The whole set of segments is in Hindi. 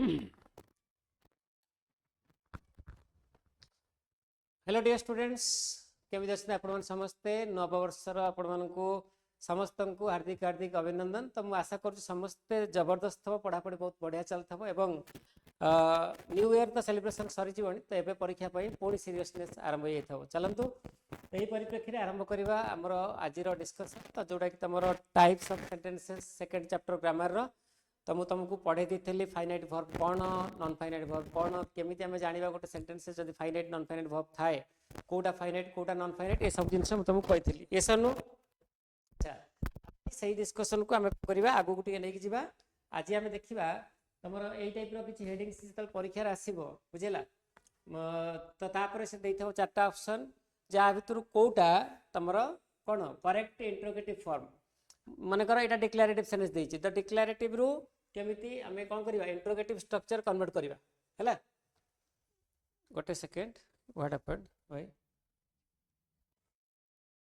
हेलो डियर स्टूडेंट्स, केमी अच्छे आपण समस्ते नववर्षर आपण समस्त को हार्दिक हार्दिक अभिनंदन। तो मुझे आशा कर समस्ते जबरदस्त हम पढ़ापढ़ी बहुत बढ़िया चलता एवं न्यू ईयर तो सेलिब्रेशन सरी तो ये परीक्षा पुणी सीरीयसनेस आरंभ हो जाता। चलतु यही परिप्रेक्षी आरंभ करवा आमर आज डिस्कसन तो जोटा कि तुम types of sentences second chapter grammar तो मुझे तुमको पढ़े दी फाइनाइट वर्ब कौन नॉन फाइनाइट वर्ब कौन केमी आम जाना गोटे सेंटेंस जब फाइनाइट नॉन फाइनाइट वर्ब थाए कोटा फाइनाइट कोटा नॉन फाइनाइट ये सब जिन तुमको कही ये सनु। अच्छा सही डिस्कसन को आम करवा आगू को लेकिन जावा। आज आम देखा तुम यही टाइप किसी हेडिंग्स जो परीक्षार आसो बुझेगा तो तापर से देता चार्टा ऑप्शन जहाँ भर कौटा तुम कौन करेक्ट इंट्रोगेटिव फॉर्म मनकर यहाँ डिक्लेरेटिव सेंटेंस देती तो डिक्लेरेटिव रु केमिति आमे कौन करवा इंट्रोगेटिव स्ट्रक्चर कन्वर्ट करवा है गोटे सेकेंड व्हाट हैपेंड भाई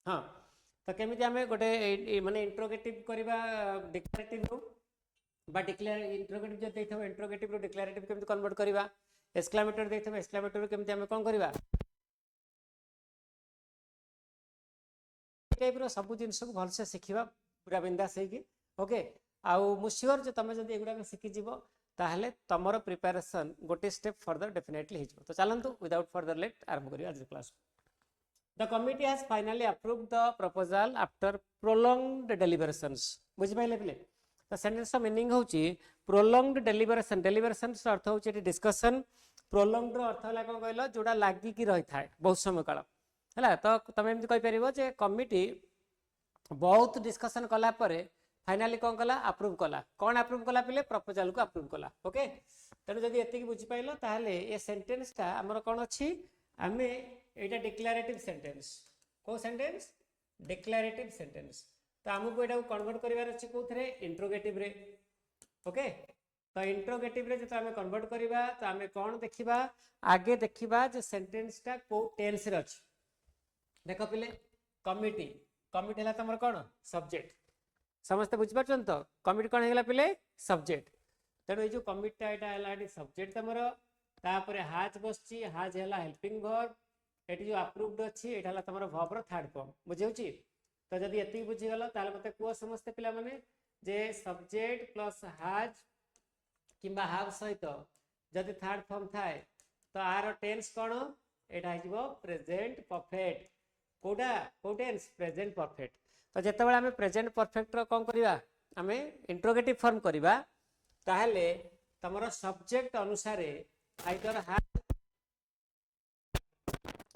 हाँ तो केमिति आमे गोटे माने इंट्रोगेटिव करवा डिक्लेरेटिव रु बा डिक्लेयर इंट्रोगेटिव जो देइथबो इंट्रोगेटिव रु डिक्लेरेटिव केमिति कन्वर्ट करवा एक्सक्लेमेटर देइथबो एक्सक्लेमेटर रु केमिति आमे कौन करवा टाइप रो सब जिन सब भल से सिखिबा पूरा बिंदास है कि ओके आउ मु श्योर जे तमे जदी एगुडा सिखि जिवो ताहले तमरो प्रिपरेशन गोटे स्टेप फर्दर डेफिनेटली हे जिवो। तो चलंतु विदाउट फर्दर लेट आरंभ करियो आज class. The committee has finally approved the proposal after prolonged deliberations बुझि पाइले पिले तो सेंटेंस मीनिंग होची प्रोलॉन्ग्ड डेलिबरेशन डेलिबरेशन अर्थ होची डिस्कशन प्रोलॉन्ग्ड रो अर्थ होला कोन कहलो जोडा लागि कि रहि थाए बहुत समय काल है तो तुम एमती कहीपर जे कमिटी बहुत डिस्कसन कला फाइनाली कौन कला अप्रूव कला कौन अप्रूव कला पे प्रपोजल को अप्रूव कला ओके तेणु जब ये बुझीपाल ताहले ये सेंटेंसटा आमर कौन अच्छी आम यहाँ डिक्लेरेटिव सेंटेंस कौ सेंटेंस डिक्लेरेटिव सेंटेंस तो आमको यहाँ कन्वर्ट करार अच्छे कौन इंट्रोगेटिव रे ओके तो इंट्रोगेटिव रे जो आम कन्वर्ट करवा तो आम कौन देखा आगे देखा सेंटेंसटा कौ टेंस रे अच्छी देख पिले कमिटी कमिटी है तुम कौन सब्जेक्ट समस्ते बुझीपार तो कमिटी कौन है पिले सब्जेक्ट तेणु ये जो कमिटा यहाँ सब्जेक्ट तुम तापर हाज बस हाज है हेल्पिंग वर्ब ये जो अप्रूव्ड अच्छी यहाँ तुम वर्बर थर्ड फॉर्म बुझे तो जब ये बुझीगल तो मत कह समस्ते पिला माने जे सब्जेक्ट प्लस हाज कि हाव सहित जदि थर्ड फॉर्म थाए तो आर टेंस कौन यहाँ प्रेजेंट परफेक्ट कोडा कोटेंस प्रेजेंट परफेक्ट तो जिते बड़े आम प्रेजेंट परफेक्ट कौन करवा आम इंट्रोगेटिव फॉर्म करवा ताहले तुम सब्जेक्ट अनुसार आइदर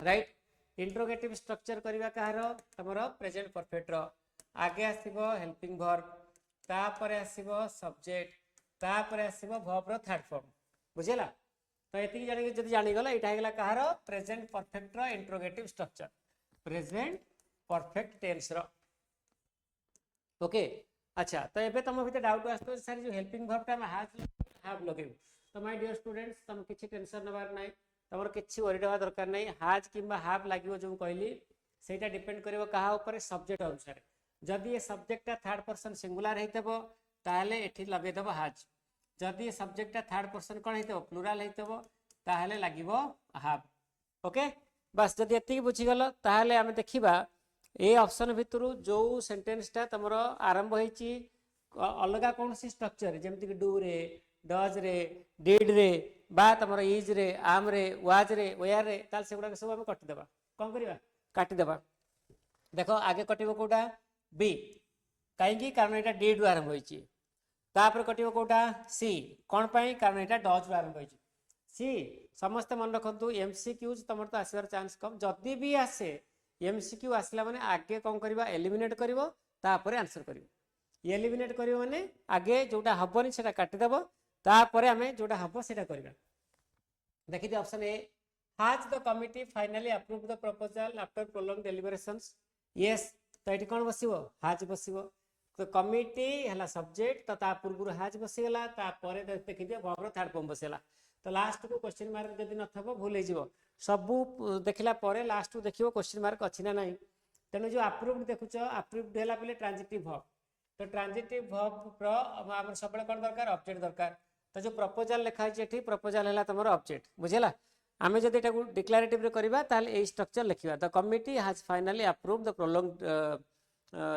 राइट इंट्रोगेटिव स्ट्रक्चर करवा कहार तुम प्रेजेंट परफेक्ट आगे आसो हेल्पिंग वर्ब तापर आसो सब्जेक्ट तापर आसो वर्ब थर्ड फॉर्म बुझेगा तो ये जान जब जानीगला यहाँ कहार present perfect interrogative structure present perfect tense रो ओके। अच्छा तो ये तुम भीतर डाउट आसो सर जो हेल्पिंग वर्ब हम हाज लगे तो माय डियर स्टूडेंट्स तुम किसी टेंशन नबार ना तुम किसी वरी दवा दरकार नहीं हाज कि हाफ लगे जो कहली से डिपेंड कर क्या ऊपर सब्जेक्ट अनुसार जदि ये सब्जेक्टा थर्ड पर्सन सिंगुलर होते ये लगेदेव हाज जदि ये सब्जेक्टा थर्ड पर्सन कौन हो प्लूराल होते लगे हाफ ओके बस जब ये बुझीगल ताहले आम देखा ये ऑप्शन भितर जो सेंटेंसटा तुम आरंभ होती अलग कौन सी स्ट्रक्चर जमीक डू रे डज रे डिड रे बा तुम इज रे आम रे वाज रे वेयर रे ताल से गुड़ा सब आम कटिदेवा कौन करवा काटिदेवा देख आगे कटो कौटा बी कहीं कारण यहाँ डिड रु आरंभ होपर कटो कौटा सी कौन पाई कारण यहाँ डज रु आरंभ हो सी समस्ते मन रखु एमसीक्यूज तुम तो आसबार चांस कम जदि भी आसे एमसीक्यू आसला माने आगे कौन करवा एलिमिनेट करिवो तापर आंसर करिवो एलिमिनेट करिवो माने आगे जोटा हबनी सेटा काटिदेव तापर आमे जोटा हबो सेटा करबा देखि option A has the committee finally approved the proposal after prolong deliberations yes तो ये कौन बसिवो हाज बसिवो तो कमिटी है सब्जेक्ट तो ता पूर्व हाज बसीगला तापर देखिए वर्ब थर्ड फॉर्म बसला तो लास्ट को क्वेश्चन मार्क जब न भूल हो सबू देखला लास्ट को देखो क्वेश्चन मार्क अच्छी ना नहीं तेणु जो अप्रूव्ड देखुच अप्रूव्ड है ट्रांजिटिव वर्ब तो ट्रांजिटिव वर्ब सब कौन दरकार ऑब्जेक्ट दरकार तो जो प्रपोजल लिखा है प्रपोजल है तुम ऑब्जेक्ट बुझेगा आमे जदि एटा डिक्लेरेटिव रे करबा ताले ए स्ट्रक्चर लिखिबा the committee has finally approved the prolonged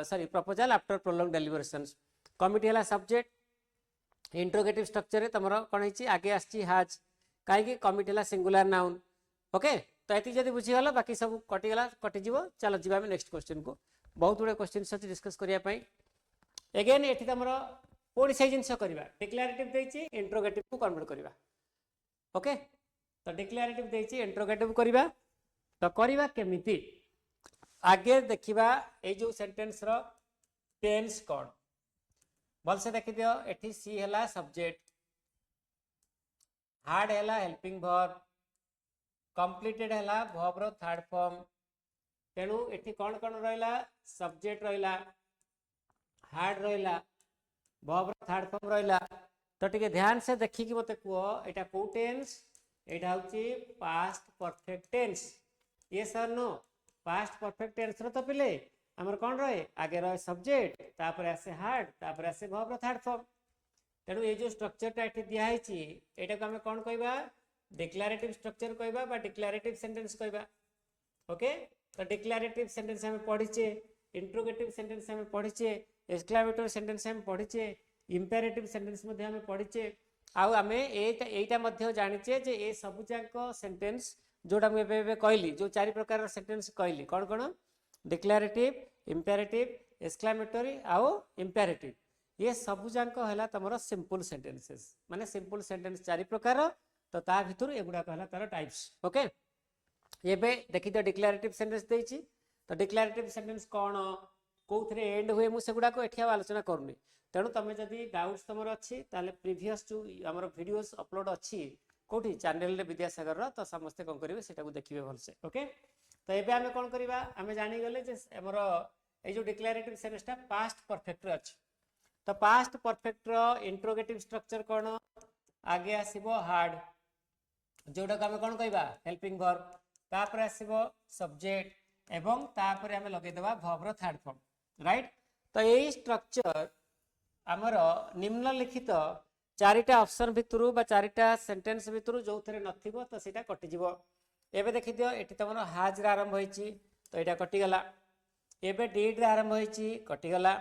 sorry proposal after prolong deliberations committee हला सब्जेक्ट इंट्रोगेटिव स्ट्रक्चर तुम कौन है आगे आसी हाज कहीं कमिटी हला सिंगुलर नाउन ओके तो ये जब बुझीगल बाकी सब कटिगला कटिज चलो जी नेक्स्ट क्वेश्चन को बहुत गुड़े क्वेश्चन अच्छे डिस्कस करने एगेन ये तुम पुणी से जिन करवा डिक्लेरेटिव देती इंट्रोगेटिव को कन्वर्ट करवा ओके तो डिक्लेरेटिव देती इंट्रोगेटिव करवा तो करवा केमिति आगे देखा ये जो सेंटेंस रो टेंस कौन भलसे देखी दियो एठी सी हैला सब्जेक्ट हार्ड हैला हेल्पिंग वर्ब कंप्लीटेड हैला वर्ब रो थर्ड फॉर्म तेणु एठी कौन कौन रहिला सब्जेक्ट रहिला हार्ड रहिला वर्ब रो थर्ड फॉर्म रहिला तो टिके ध्यान से देखि कि मते कहो एटा को टेंस एटा होची पास्ट परफेक्ट टेंस यस और नो पास्ट परफेक्ट टेंस रो तो पिले हमर कौन रहे आगे रहे सब्जेक्ट तापर आसे हार्ड तापर आसे वर्ब रो थर्ड फॉर्म तेणु ये जो स्ट्रक्चरटा एठी दिया हैची एटा को हम कौन कहबा डिक्लेरेटिव स्ट्रक्चर कहबा बा डिक्लेरेटिव सेंटेंस कहबा ओके तो डिक्लेरेटिव सेंटेंस हम पढ़ीचे इंट्रोगेटिव सेंटेंस हम पढ़ीचे एक्सक्लेमेटरी सेंटेंस हम पढ़ीचे इंपेरेटिव सेंटेंस मध्ये हम पढ़ीचे आउ आमे एटा मध्ये जानिचे जे ए सब जाक सेंटेंस जोटा मैं एबे कहली जो चार प्रकार सेंटेंस कहली कौन कौन डिक्लेरेटिव इंपेरेटिव एक्सक्लेमेटरी आउ इंपेरेटिव ये सब जाक है तुम सिंपल सेंटेंसेस माने सिंपल सेंटेंस चार प्रकार तो ता भितर एगुड़ा कहला तार टाइप्स ओके एबे देखि तो डिक्लेरेटिव सेंटेंस देछि तो डिक्लेरेटिव सेंटेंस कौन कोथरे एंड हुए मु सेगुड़ा को एठिया आलोचना करनी तेणु तुम जदि डाउट्स तुम अच्छी ताले प्रीवियस जो हमर वीडियोस अपलोड अच्छी कोठी चैनल रे विद्यासागर रो तो समस्त कोन करिवे सेटा को देखिबे भलसे ओके तो एबे हमें कोन करबा हमें जानि गले जे हमर ए जो डिक्लेरेटिव सेंटेंस ता पास्ट परफेक्ट रे अछि तो पास्ट परफेक्ट रो इंट्रोगेटिव स्ट्रक्चर कौन आगे आसीबो हार्ड जोटा को हमें कौन कहबा हेल्पिंग वर्ब तापर आसीबो सब्जेक्ट एवं तापर हमें लगे देबा वर्ब रो थर्ड फॉर्म राइट तो यही स्ट्रक्चर आमर निम्नलिखित चारिटा ऑप्शन भितरु बा चारिटा सेंटेंस भितरु जो थरे नथिबो तो सेटा कटि जिवो एबे देखि दियो एठी तमर हाज रे आरंभ होईची तो एटा कटि गला एबे डीड रे आरंभ होईची कटि गला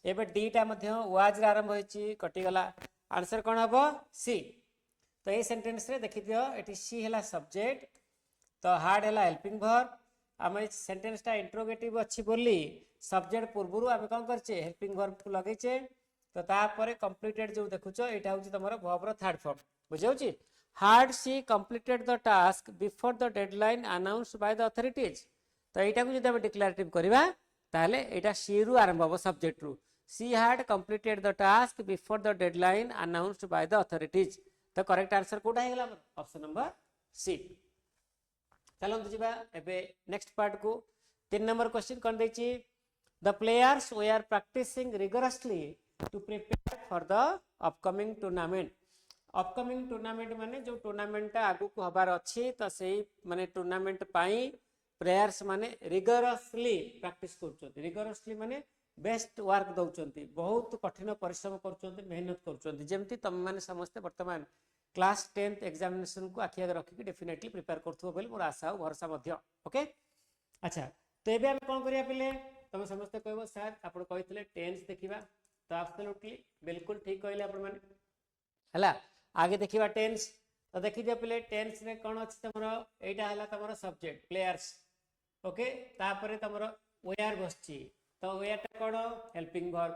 एबे डीटा मध्ये वाज रे आरंभ होईची कटि गला आंसर कोन हबो सी तो ये सेंटेंस रे देखि दियो एठी सी हैला सब्जेक्ट तो हार्ड हैला हेल्पिंग वर्ब आम सेंटेंस टा इंट्रोगेटिव अच्छी बोली सब्जेक्ट पूर्व आम कौन करचे हेल्पिंग वर्ब को लगेचे तो तापर कंप्लीटेड जो देखुच यहाँ हूँ तुम वर्ब रो थर्ड फॉर्म बुझे had she completed the task before the deadline announced by the authorities तो यहाँ को जब डिक्लेरेटिव करवा ताहले यहाँ सी रु आरंभ हम सब्जेक्ट रु सी had completed the task before the deadline announced by the authorities तो करेक्ट आंसर कोटा है ऑप्शन नंबर सी चलते जी एबे नेक्स्ट पार्ट को 3 नंबर क्वेश्चन कौन देछि the players we are practising rigorously to prepare for the upcoming tournament माने जो टूर्नामेंट आगु को हबार अच्छी तो सही माने टूर्नामेंट पाई प्लेयर्स माने रिगोरसली प्रैक्टिस करछथि रिगोरसली माने बेस्ट वर्क दउछथि बहुत कठिन परिश्रम करछथि मेहनत करछथि जेमति तम माने समस्त वर्तमान क्लास 10th एग्जामिनेशन को आखि आगे रखिक डेफिनेटली प्रिपेयर करथुबो बोली मोर आशा और भरोसा मध्य ओके अच्छा तो एबे हम कोन करिया पिले तुम समस्त कहबो सर आपण कहितले टेंस देखिबा तो एब्सोल्युटली बिल्कुल ठीक कहले आपण माने हला आगे देखिबा टेंस तो देखि दिया पिले टेंस रे कोन अछि तमरो एटा हला तमरो सब्जेक्ट प्लेयर्स ओके तापरे तमरो वेयर बसची तो वेयर टा कोन हेल्पिंग वर्ब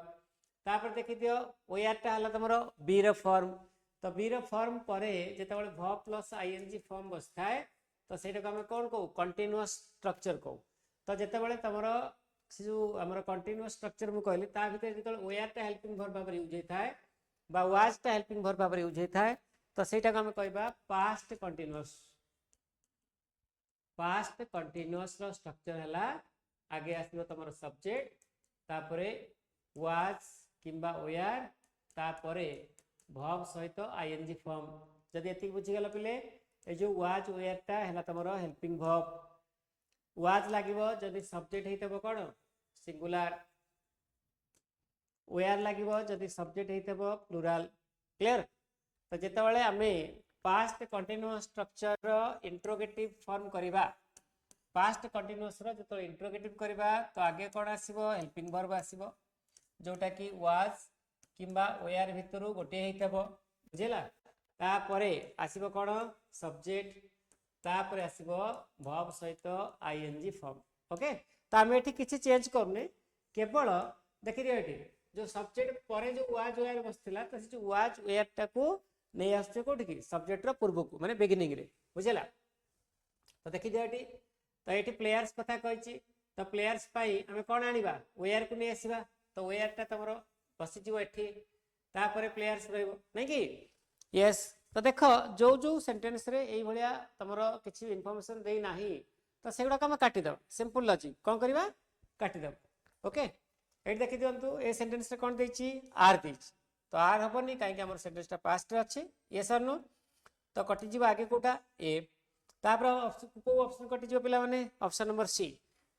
तापर देखि दियो वेयर टा हला तमरो बी रो फॉर्म तो बी रो फॉर्म परे जेतेबेले वर्ब प्लस आईएनजी फॉर्म बसथाय तो सेटा को हम कोन को कंटीन्यूअस स्ट्रक्चर को तो जेतेबेले तमरो जो हमर कंटीन्यूअस स्ट्रक्चर मु कहली ता भीतर जेतेबेले वेयर टा हेल्पिंग वर्ब भाबरे यूज हेथाय बा वाज टा हेल्पिंग वर्ब भाबरे यूज हेथाय तो सेटा को हम कहबा पास्ट कंटीन्यूअस रो स्ट्रक्चर हला आगे आसीबो तमरो सब्जेक्ट तापरे वाज किंबा वेयर तापरे वर्ब सहित आईएनजी फॉर्म जदि एति बुझी गला पिले ए जो वाज वेयर टा हैला तमरो हेल्पिंग वर्ब वाज लागिवो जदि सब्जेक्ट हेतबो कोन सिंगुलर वेयर लागिवो जदि सब्जेक्ट हेतबो प्लुरल क्लियर तो जेतेबेले आमे पास्ट कंटीन्यूअस स्ट्रक्चर रो इंट्रोगेटिव फॉर्म करिबा पास्ट कंटीन्यूअस रो जतो इंट्रोगेटिव करिबा तो आगे कोन आसीबो हेल्पिंग वर्ब आसीबो जोटा कि वाज किंबा वेयर भितरु गोटे हेतबो बुझिला तापरे आसीबो कोन सब्जेक्ट तापरे आसीबो वर्ब सहित आईएनजी फॉर्म ओके तो आमे एठी किछि चेंज करने केवल देखि दियो एठी जो सब्जेक्ट परे जो वाज वेयर बसथिला तो से जो वाज वेयर टाको नै आछे कोठी कि सब्जेक्ट रो पूर्व को माने बिगिनिंग रे बुझिला तो देखि दियो एठी तो एठी प्लेयर्स कथा कहछि तो प्लेयर्स पाई हमें कोन आनिबा वेयर को नै आसीबा तो वेयर टा तमरो बसि जिवो एठी तापरे प्लेयर्स रहइबो नै कि यस तो देखो जो जो सेंटेंस रे एई भलिया तमरो किछि इन्फॉर्मेशन देई नाही तो सेगुडा हम काटी दब सिंपल लॉजिक कौन करवा काटी दब ओके एट देखि दियंतु ए सेंटेंस रे कोन देछि आर देछि तो आर हबनी काहे कि हमर सेंटेंस टा पास्ट रे अछि यस और नो तो कटि जीवा आगे कोटा ए तापर ऑप्शन को ऑप्शन कटि जीव पिला माने ऑप्शन नंबर सी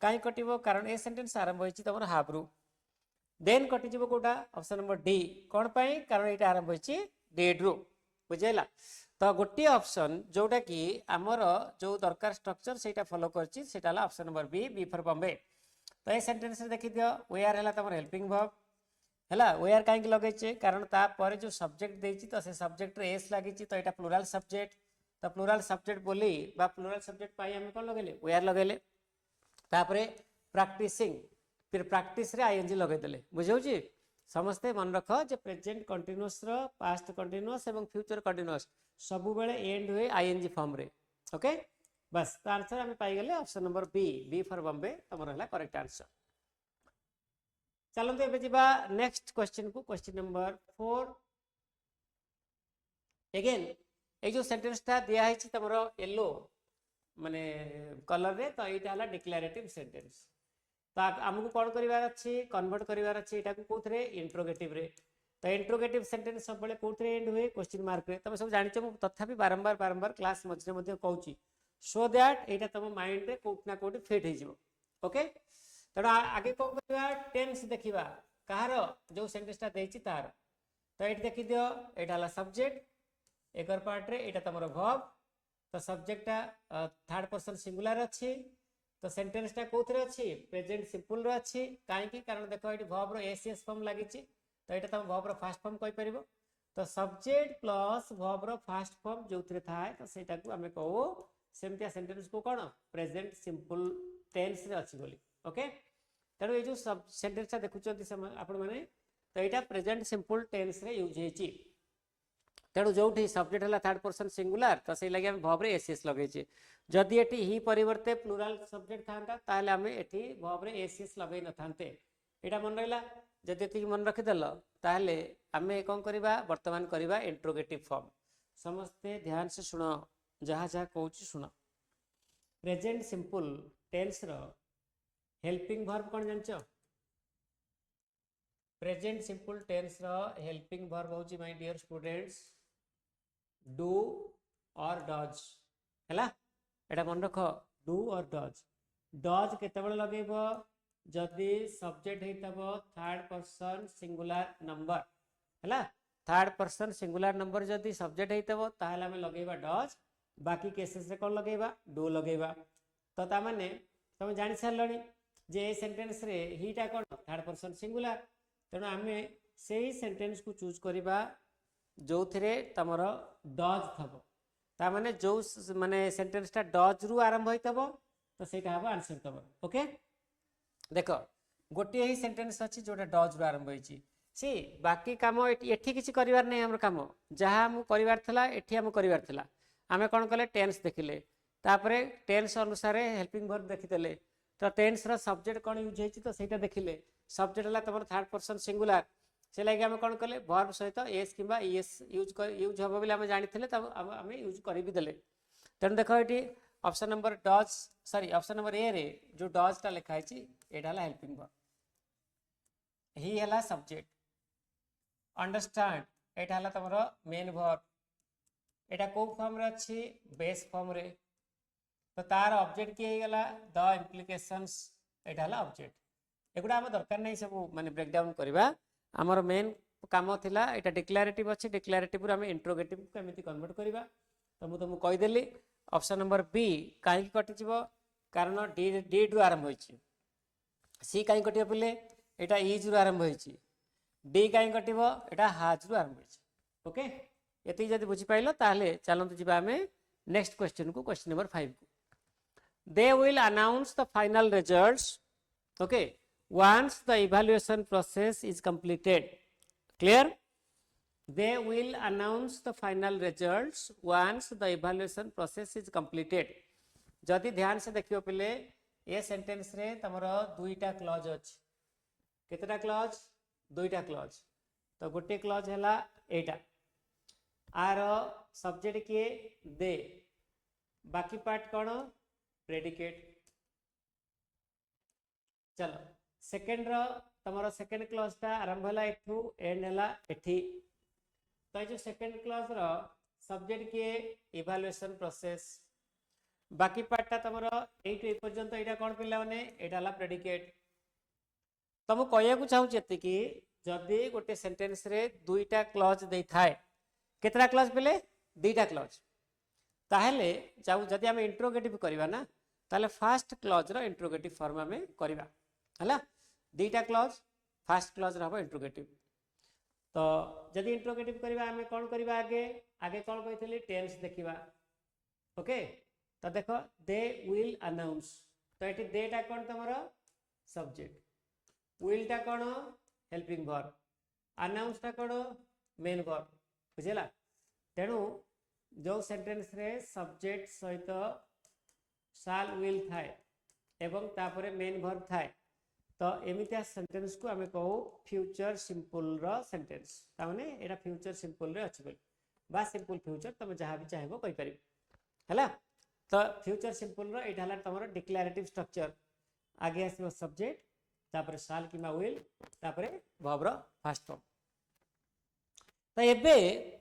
काहे कटिबो कारण ए सेंटेंस आरंभ होइछि तमर हाफ रु देन कटि जीव कोटा ऑप्शन नंबर डी कोन पई कारण एटा आरंभ होइछि डेड रु बुझैला तो गोटे ऑप्शन जोटा कि आमर जो दरकार स्ट्रक्चर सेटा फॉलो करछि सेटा हला option number B B for Bombay तो ए सेंटेंस रे देखि दियो वेयर हला तमर हेल्पिंग वर्ब हला वेयर काहे कि लगै छै कारण ता परे जो सब्जेक्ट देछि तो से सब्जेक्ट रे एस लागि छि तो एटा प्लुरल सब्जेक्ट तो प्लुरल सब्जेक्ट बोली बा प्लुरल सब्जेक्ट पाई हम कोन लगेले वेयर लगेले तापरे प्रैक्टिसिंग फिर प्रैक्टिस रे आईएनजी लगै देले बुझौ छी समस्ते मन रख जे प्रेजेंट कंटीन्यूअस रो पास्ट कंटीन्यूअस एवं फ्यूचर कंटीन्यूअस सबु बेले एंड हुए आईएनजी फॉर्म रे ओके बस तो आंसर हम पाई गेले option number B B for Bombay तमर हला करेक्ट आंसर चलंतु एबे जिबा नेक्स्ट क्वेश्चन को क्वेश्चन नंबर 4 अगेन ए जो सेंटेंस ता दिया है छि तमरो येलो माने कलर रे तो एटा हला डिक्लेरेटिव सेंटेंस तो हमको कौन करिवार अछि कन्वर्ट करिवार अछि एटा को कोथरे इंट्रोगेटिव रे तो इंट्रोगेटिव सेंटेंस सब बेले कोथरे एंड हुए क्वेश्चन मार्क रे तमे सब जानि छ तथापि बारंबार क्लास मझरे मध्ये कहूची सो दैट एटा तम माइंड रे कोठना कोठी फिट हे जिवो ओके तडा आगे को करिवा टेंस देखिबा कहार जो सेंटेंस ता देछि तार तो एट देखि दियो एटा हला सब्जेक्ट एकर पार्ट रे एटा तमरो वर्ब तो सब्जेक्ट ता थर्ड पर्सन सिंगुलर अछि तो सेंटेंस ता कोथरे अछि प्रेजेंट सिंपल रो अछि काहे कि कारण देखो एटी वर्ब रो एसीएस फॉर्म लागि छि तो एटा तम वर्ब रो फास्ट फॉर्म कहि परिबो तो सब्जेक्ट प्लस वर्ब रो फास्ट फॉर्म जोथरे थाए तो सेटा को हमें कहू सेमतिया सेंटेंस को कोन प्रेजेंट सिंपल टेंस रे अछि बोली ओके तनो ए जो सब सेंटेंस ता देखुचंती आपण माने तो एटा प्रेजेंट सिंपल टेंस रे यूज हेछि तेणु जो सब्जेक्ट है थर्ड पर्सन सिंगुलर तो से लगे हम वर्ब रे एसीएस लगे छे जदि एटी ही परिवर्ते प्लुरल सब्जेक्ट थांता ताले हमें एटी वर्ब रे एसीएस लगे न थांते एटा मन रहला जदि एति मन रखि देलो ताले हमें कोन करबा वर्तमान करबा इंट्रोगेटिव फॉर्म समस्ते ध्यान से सुनो जहां जहां कहूची सुनो प्रेजेंट सिंपल टेंस रो हेल्पिंग वर्ब कोन जानचो प्रेजेंट सिंपल टेंस रो हेल्पिंग वर्ब होची माय डियर स्टूडेंट्स डू और डज हैला एटा मन रख डू और डज केतेबेले लगेबो जदि सब्जेक्ट हेतबो थर्ड पर्सन सिंगुलर नंबर हैला थर्ड पर्सन सिंगुलर नंबर जदि सब्जेक्ट हेतबो ताहले हमें लगेबा डज बाकी केसेस रे कोन लगेबा डू लगेबा तो ता माने तुम जानि सरलणी जे ए सेंटेंस रे हीटा कोन थर्ड पर्सन सिंगुलर तेणु आमे सेही सेंटेंस को चूज करिबा जो थरे तमरो डज थबो ता माने जो माने सेंटेंस ता डज रु आरंभ होइतबो तो सेटा हबो आंसर तमरो ओके देखो गोटे ही सेंटेंस अछि जोटा डज रु आरंभ होइछि सी बाकी काम एठी किछि करिवार नै हमर काम जहा हम करिवार थला एठी हम करिवार थला हमें कोन कले टेंस देखिले तापरे टेंस अनुसार हेल्पिंग वर्ब देखितले तो टेंस रो सब्जेक्ट कोन यूज हेछि तो सेटा देखिले सब्जेक्ट हला तमरो थर्ड पर्सन सिंगुलर से लगे हम कौन कले वर्ब सहित एस किंबा ईएस यूज हम बोले हम जानिथिले तब हम यूज करि भी देले तेन देखो eighty option number does sorry option number ए रे जो डज ता लिखा है एटा हला हेल्पिंग वर्ब ही हला सब्जेक्ट अंडरस्टैंड एटा हला तमरो मेन वर्ब एटा को फॉर्म रे अछि बेस फॉर्म रे तो तार ऑब्जेक्ट की हे गला द इम्प्लिकेशंस एटा हला ऑब्जेक्ट एगुडा हम दरकार नै सब माने ब्रेक डाउन करबा आमर मेन काम थिला एटा डिक्लेरेटिव अछि डिक्लेरेटिव रु हम इंट्रोगेटिव को केमिति कन्वर्ट करबा तो मु तुमको कहि देली ऑप्शन नंबर बी काहे कटि जिवो कारण डी रु आरंभ होइछि सी काहे कटियो पले एटा इज रु आरंभ होइछि डी काहे कटिबो एटा हाज रु आरंभ होइछि ओके एति जदि बुझि पाइलो ताहले चलंतु जिबा हमें नेक्स्ट क्वेश्चन को क्वेश्चन नंबर 5 को they will announce the final results okay once the evaluation process is completed clear they will announce the final results once the evaluation process is completed जदि ध्यान से देखियो पले ए सेंटेंस रे तमरो दुईटा क्लॉज अछि केतरा क्लॉज दुईटा क्लॉज तो गोटे क्लॉज हैला एटा आर सब्जेक्ट के दे बाकी पार्ट कौन प्रेडिकेट चलो सेकेंड रो तमरो सेकेंड क्लॉज ता आरंभ होला एठू एंड होला एठी तो जो सेकेंड क्लॉज रो सब्जेक्ट के इवैल्यूएशन प्रोसेस बाकी पार्ट ता तमरो एठू ए पर्यंत एटा कोन पिला माने एटा होला प्रेडिकेट तमु कहया को चाहू जति कि जदी गोटे सेंटेंस रे दुईटा क्लॉज देई थाए केतरा क्लॉज पेले दुईटा क्लॉज ताहले जाऊ जदी हम इंट्रोगेटिव करबा ना ताले फर्स्ट क्लॉज रो इंट्रोगेटिव फॉर्म में करबा हला दुईटा क्लॉज फर्स्ट क्लॉज रहबो इंट्रोगेटिव तो जदी इंट्रोगेटिव करबा हमें कोन करबा आगे आगे कोन कहितली टेंस देखिबा ओके तो देखो दे विल अनाउंस तो एटी देटा कोन तमरो सब्जेक्ट विल टा कोन हेल्पिंग वर्ब अनाउंस टा कोन मेन वर्ब बुझिला तेनु जो सेंटेंस रे सब्जेक्ट सहित शाल विल थाए एवं तापरे मेन वर्ब थाए तो एमितिया सेंटेंस को हमें कहू फ्यूचर सिंपल रो सेंटेंस ता माने एटा फ्यूचर सिंपल रे अछि बा सिंपल फ्यूचर तुम जहां भी चाहेबो कहि परिबो हला तो फ्यूचर सिंपल रो एटा हला तमरो डिक्लेरेटिव स्ट्रक्चर आगे आसीबो सब्जेक्ट तापरे शाल किमा विल तापरे वर्ब रो फर्स्ट फॉर्म तो एबे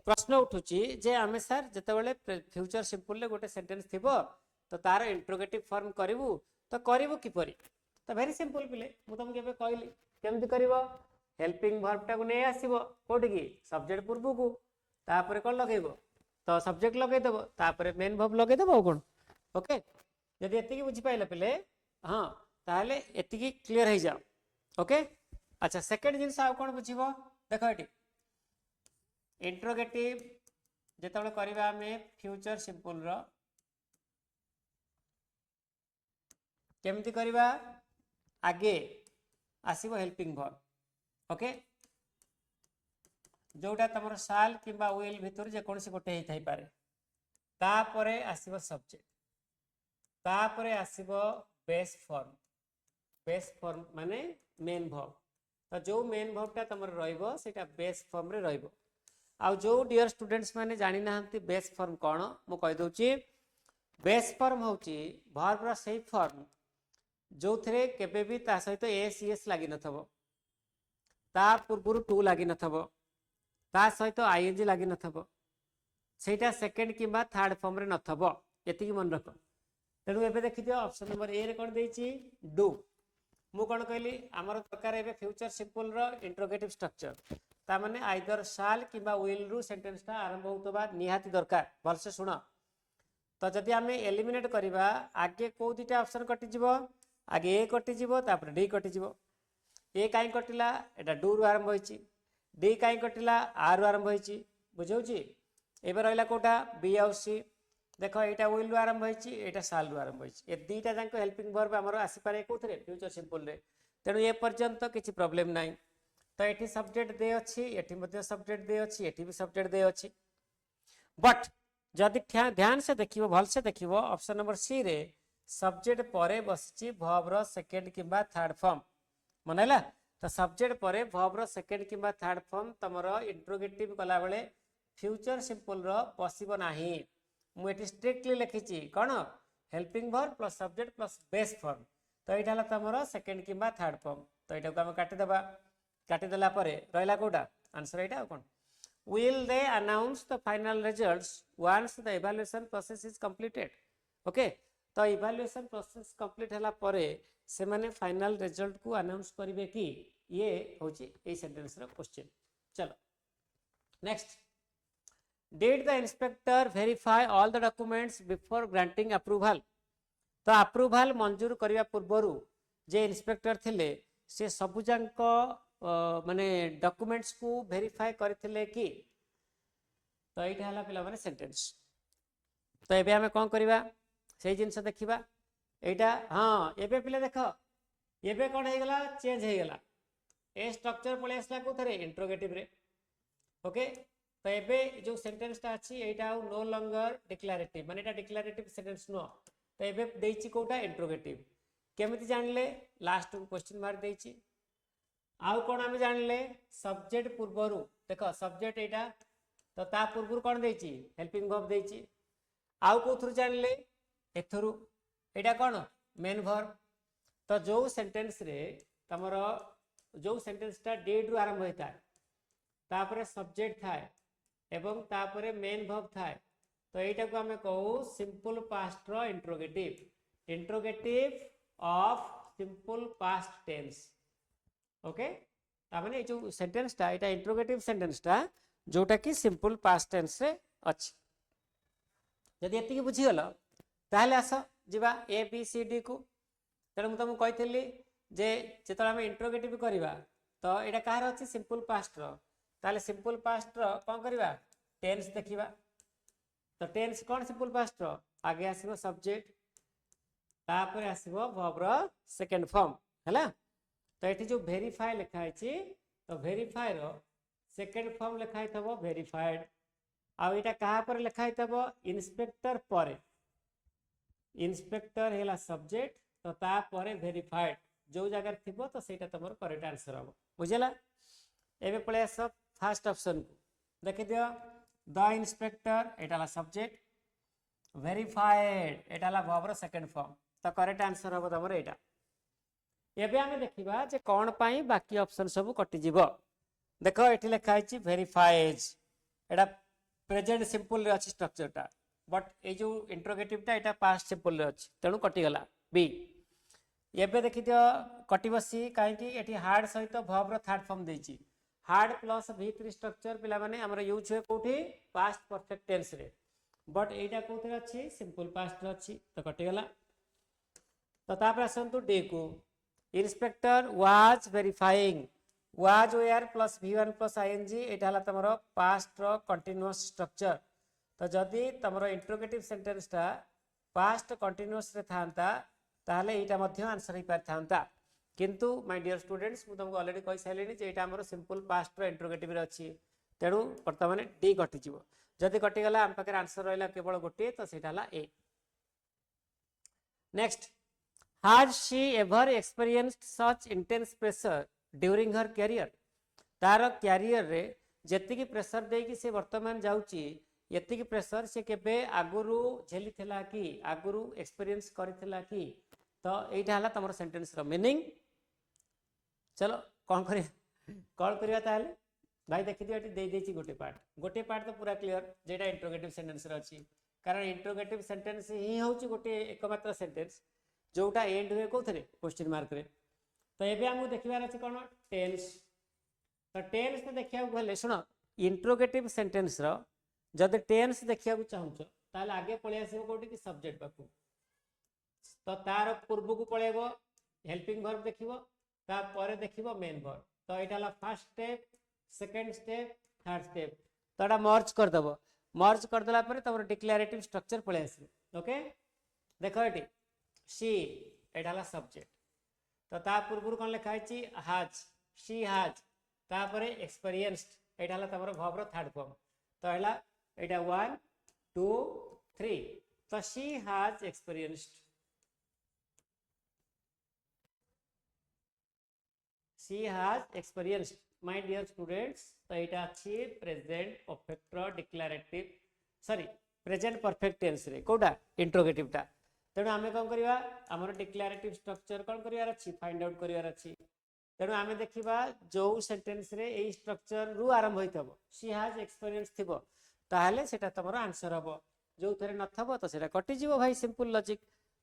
प्रश्न उठुची जे आमे सर जतबेले फ्यूचर सिंपल ले गोटे सेंटेंस थिबो तो तार इंट्रोगेटिव फॉर्म करिवु तो करिवु किपरि तो वेरी सिंपल पिले मु तुम केबे कहली केमति करिवो हेल्पिंग वर्ब टा को नै आसीबो कोठी की सब्जेक्ट पूर्व को तापरे कोन लगेबो तो सब्जेक्ट लगे देबो तापरे मेन वर्ब लगे देबो कोन ओके यदि एति की बुझी पाइले पिले हां ताहले एति की क्लियर हो जाओ ओके अच्छा सेकंड जिंस आ कोन बुझिबो देखो एटी इंट्रोगेटिव जेतबेले करबा हमें फ्यूचर सिंपल रो केमति करबा आगे आसीबो हेल्पिंग वर्ब ओके जोटा तमरो शाल किबा विल भितर जे कोनसी गोटे हे थाई पारे तापरे आसीबो सब्जेक्ट तापरे आसीबो बेस फॉर्म माने मेन वर्ब तो जो मेन वर्ब ता तमरो रहइबो सेटा बेस फॉर्म रे रहइबो आ जो डियर स्टूडेंट्स माने जानि नाहंती बेस फॉर्म कोन मु कहि दोची बेस फॉर्म होची वर्ब रा सही फॉर्म जो थरे केबे भी ता सहित एस एस लागि नथबो ता पूर्वरु टू लागि नथबो ता सहित आईएनजी लागि नथबो सेटा सेकंड किबा थर्ड फॉर्म रे नथबो एति मन रखो तेनु एबे देखि दियो ऑप्शन नंबर ए रे कोन देछि डू मु कोन कहली हमर प्रकार एबे फ्यूचर सिंपल रो इंट्रोगेटिव स्ट्रक्चर ता माने आइदर शाल किबा विल रु सेंटेंस ता आरंभ होतबा निहाती दरकार भल से सुनो तो जदि हमें एलिमिनेट करबा आगे को दिटा ऑप्शन कटि जिवो आगे ए कटि जिवो तापर डी कटि जिवो ए काई कटिला एटा डू रु आरंभ होइछि डी काई कटिला आर रु आरंभ होइछि बुझौछि एबे रहला कोटा बी और सी देखो एटा विल रु आरंभ होइछि एटा शाल रु आरंभ होइछि ए दीटा जांको हेल्पिंग वर्ब हमर आसी पारे कोथरे फ्यूचर सिंपल रे तेनु ए पर्यंत किछि प्रॉब्लम नाही तो एठी सब्जेक्ट दे अछि एठी मध्ये सब्जेक्ट दे अछि एठी भी सब्जेक्ट दे अछि बट जदि ध्यान से देखिबो भल से देखिबो ऑप्शन नंबर सी रे सब्जेक्ट परे बसछि वर्ब रो सेकंड किबा थर्ड फॉर्म मनैला तो सब्जेक्ट परे वर्ब रो सेकंड किबा थर्ड फॉर्म तमरो इंट्रोगेटिव कला बेले फ्यूचर सिंपल रो पॉसिबल नाही मु एठी स्ट्रिक्टली लिखिछि कोन helping verb plus subject plus base form तो एटा हला तमरो सेकंड किबा थर्ड फॉर्म तो एटा को हम काटि देबा काटि देला परे रहला Kota answer Etah cone will they announce the final results once the evaluation process is completed okay तो evaluation process complete हला परे से माने फाइनल रिजल्ट को अनाउंस करिवे कि ये होची ए सेंटेंस रो क्वेश्चन चलो next, did the inspector verify all the documents before granting approval. तो अप्रूवल मंजूर करने पूर्वर जे इंस्पेक्टर थिले से सबुजाक माने डॉक्यूमेंट्स को वेरीफाई करथिले कि। तो यहाँ है पिला माने सेंटेंस। तो ये आम कौन करवा से जिनस देखा यहाँ हाँ एबे पिला देख एबे कौन हो गला चेंज हो गला ए स्ट्रक्चर पलि आसला कौन इंट्रोगेटिव रे। ओके तो ये जो सेंटेंस टा अच्छी यहाँ नो लंगर डिक्लेरेटिव माने डिक्लेरेटिव सेंटेंस नुह। तो ये देछि कोटा इंट्रोगेटिव केमिति जानले लास्ट क्वेश्चन मार्क देछि। आउ कौन आम जानले सब्जेक्ट पूर्वर देख सब्जेक्ट यहाँ तो ता पूर्व कौन देछि हेल्पिंग वर्ब देछि। आउ कौन जानले एथरु एटा कौन मेन वर्ब। तो जो सेंटेंस रे तमर जो सेंटेंस टा डिड रु आरंभ होता है तापरे सब्जेक्ट थाए एवं तापरे मेन वर्ब थाए तो एटा को हमें कहू सिंपल पास्ट रो interrogative interrogative of simple past tense. Okay तामाने जो सेंटेंस टा एटा इंट्रोगेटिव सेंटेंस टा जोटा कि सिंपल पास्ट टेंस रे अछि। जदि एतिकी बुझी गलो ताहले आस जिबा ए बी सी डी को। तेणु मुझे तुमको कही जे जो आम इंट्रोगेटिव करवा तो यहाँ कहार अच्छी सिंपल पास्ट रो सिंपल पास्ट रो कौन करवा टेंस देखा। तो टेंस कौन सिंपल पास्ट रो आगे आसो सब्जेक्ट तापर आसो वर्ब रो सेकेंड फॉर्म है। तो ये जो वेरीफाई लिखाई तो वेरीफाई रो सेकेंड फॉर्म लिखाई थो वेरीफाइड। आईटा क्या पर लिखाई थो इंस्पेक्टर पर इंस्पेक्टर है सब्जेक्ट तो तापर वेरीफाइड जो जगह थी तो सहीटा तुम करेक्ट आंसर हम बुझेगा। एवं पलि आस फास्ट ऑप्शन को देखी दियो द इंस्पेक्टर यहाँ सब्जेक्ट वेरीफाइड यहाँ वर्ब सेकेंड फॉर्म तो करेक्ट आंसर हम तुम यहाँ। एबे आमे देखिबा जे कौन पाई बाकी ऑप्शन सब कटिजिब। देख ये लिखाई वेरीफाइज एटा प्रेजेंट सिंपल रे अच्छी स्ट्रक्चर टा बट ये जो इंट्रोगेटिव टा यहाँ पास्ट सिंपल रे अच्छी तेणु कटिगला बी। एबे देखि दियो कटिब सी कहीं हार्ड सहित वर्ब रो थर्ड फॉर्म देछि हार्ड प्लस V3 स्ट्रक्चर पिला माने हमर यूज हुए कोठी पास्ट परफेक्ट टेंस रे बट एटा कोथे अछि सिंपल पास्ट रे अछि तो कटिगला। तो तापर आसंतु डी को inspector was verifying was were plus V1 plus ing एटा हला तमरो पास्ट रो कंटीन्यूअस स्ट्रक्चर। तो जदि तमरो इंट्रोगेटिव सेंटेंस टा पास्ट कंटीन्यूअस रे थांता ताहले एटा मध्य आंसर ही पार थांता किंतु माय डियर स्टूडेंट्स मु तुमको ऑलरेडी कहि साइलेनी जे एटा हमरो सिंपल पास्ट रो इंट्रोगेटिव रे अछि तेणु वर्तमान डी कटि जिवो। जदि कटि गला हम पाखे आंसर रहला केवल गोटे तो सेटा हला ए। Next has she ever experienced such intense pressure during her career. तार कैरियर रे जेतिकी प्रेशर देकी से वर्तमान जाउची यतिकी प्रेशर से केबे आगुरु झेली थिला कि आगुरु एक्सपीरियंस करिथिला कि। तो एटा हला तमरो सेंटेंस रो मीनिंग। चलो कौन करिया ताहले भाई देखि दियो एटी दे देछि गोटे पार्ट तो पूरा क्लियर जेटा इंट्रोगेटिव सेंटेंस रे अछि कारण इंट्रोगेटिव सेंटेंस ही होउची गोटे एकमात्र सेंटेंस जोटा एंड हुए कोथरे क्वेश्चन मार्क रे। तो एबे हमहु देखिबार अछि कोन टेंस। तो टेंस तो देखिया गले सुनो इंट्रोगेटिव सेंटेंस रो जदि टेंस देखिया को चाहूछ ताले आगे पळे आसीबो कोठी कि सब्जेक्ट पाखु तो तार पूर्व को पळेबो हेल्पिंग वर्ब देखिबो ता परे देखिबो मेन वर्ब। तो एटा ला first step second step third step तो एटा मर्ज कर देला परे तमरो डिक्लेरेटिव स्ट्रक्चर पळे आसीबो। ओके देखो एटी शी एटा ला सब्जेक्ट तो ता पूर्व कोन लिखाई छि हैज शी हैज तापरे एक्सपीरियंस्ड एटा ला तमरो वर्ब रो थर्ड फॉर्म तो एला एटा 1 2 3 तो she has experienced she has experienced my dear students। तो एटा अछि प्रेजेंट परफेक्ट रो declarative sorry present perfect tense रे कोडा इंट्रोगेटिव टा तेणु आमे कोन करिवा हमर डिक्लेरेटिव स्ट्रक्चर कोन करिवार अछि फाइंड आउट करिवार अछि। तेणु आमे देखिबा जो सेंटेंस रे एई स्ट्रक्चर रु आरंभ होइतबो she has experience थिबो ताहले सेटा तमरो आंसर हबो जो थरे नथबो तो सेटा कटि जिवो भाई सिंपल लॉजिक।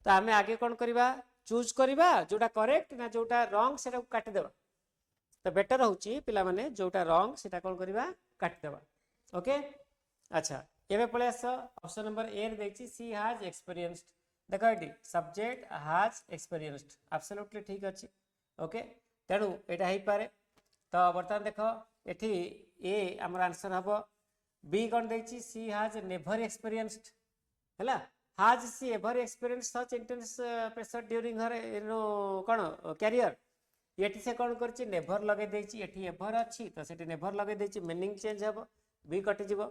तो आमे आगे कोन करिवा चूज करिवा जोटा करेक्ट ना जोटा रॉन्ग सेटा काटि देबा तो बेटर होची पिला माने जोटा रॉन्ग सेटा कोन करबा काट देबा ओके। अच्छा एबे पळे आस ऑप्शन नंबर ए रे देछि सी हैज एक्सपीरियंस्ड देखो eighty subject has experienced absolutely ठीक अछि ओके तेणु एटा हेई पारे। तो बर्तमान देखो एठी ए हमर आंसर हबो बी कोन देछि सी हैज नेवर एक्सपीरियंस्ड हैला has she ever experienced such intense pressure during her no कोन कैरियर एठी से कोन करछि नेवर लगे देछि एठी एवर अछि तो सेठी नेवर लगे देछि मीनिंग चेंज हबो बी कटि जिवो।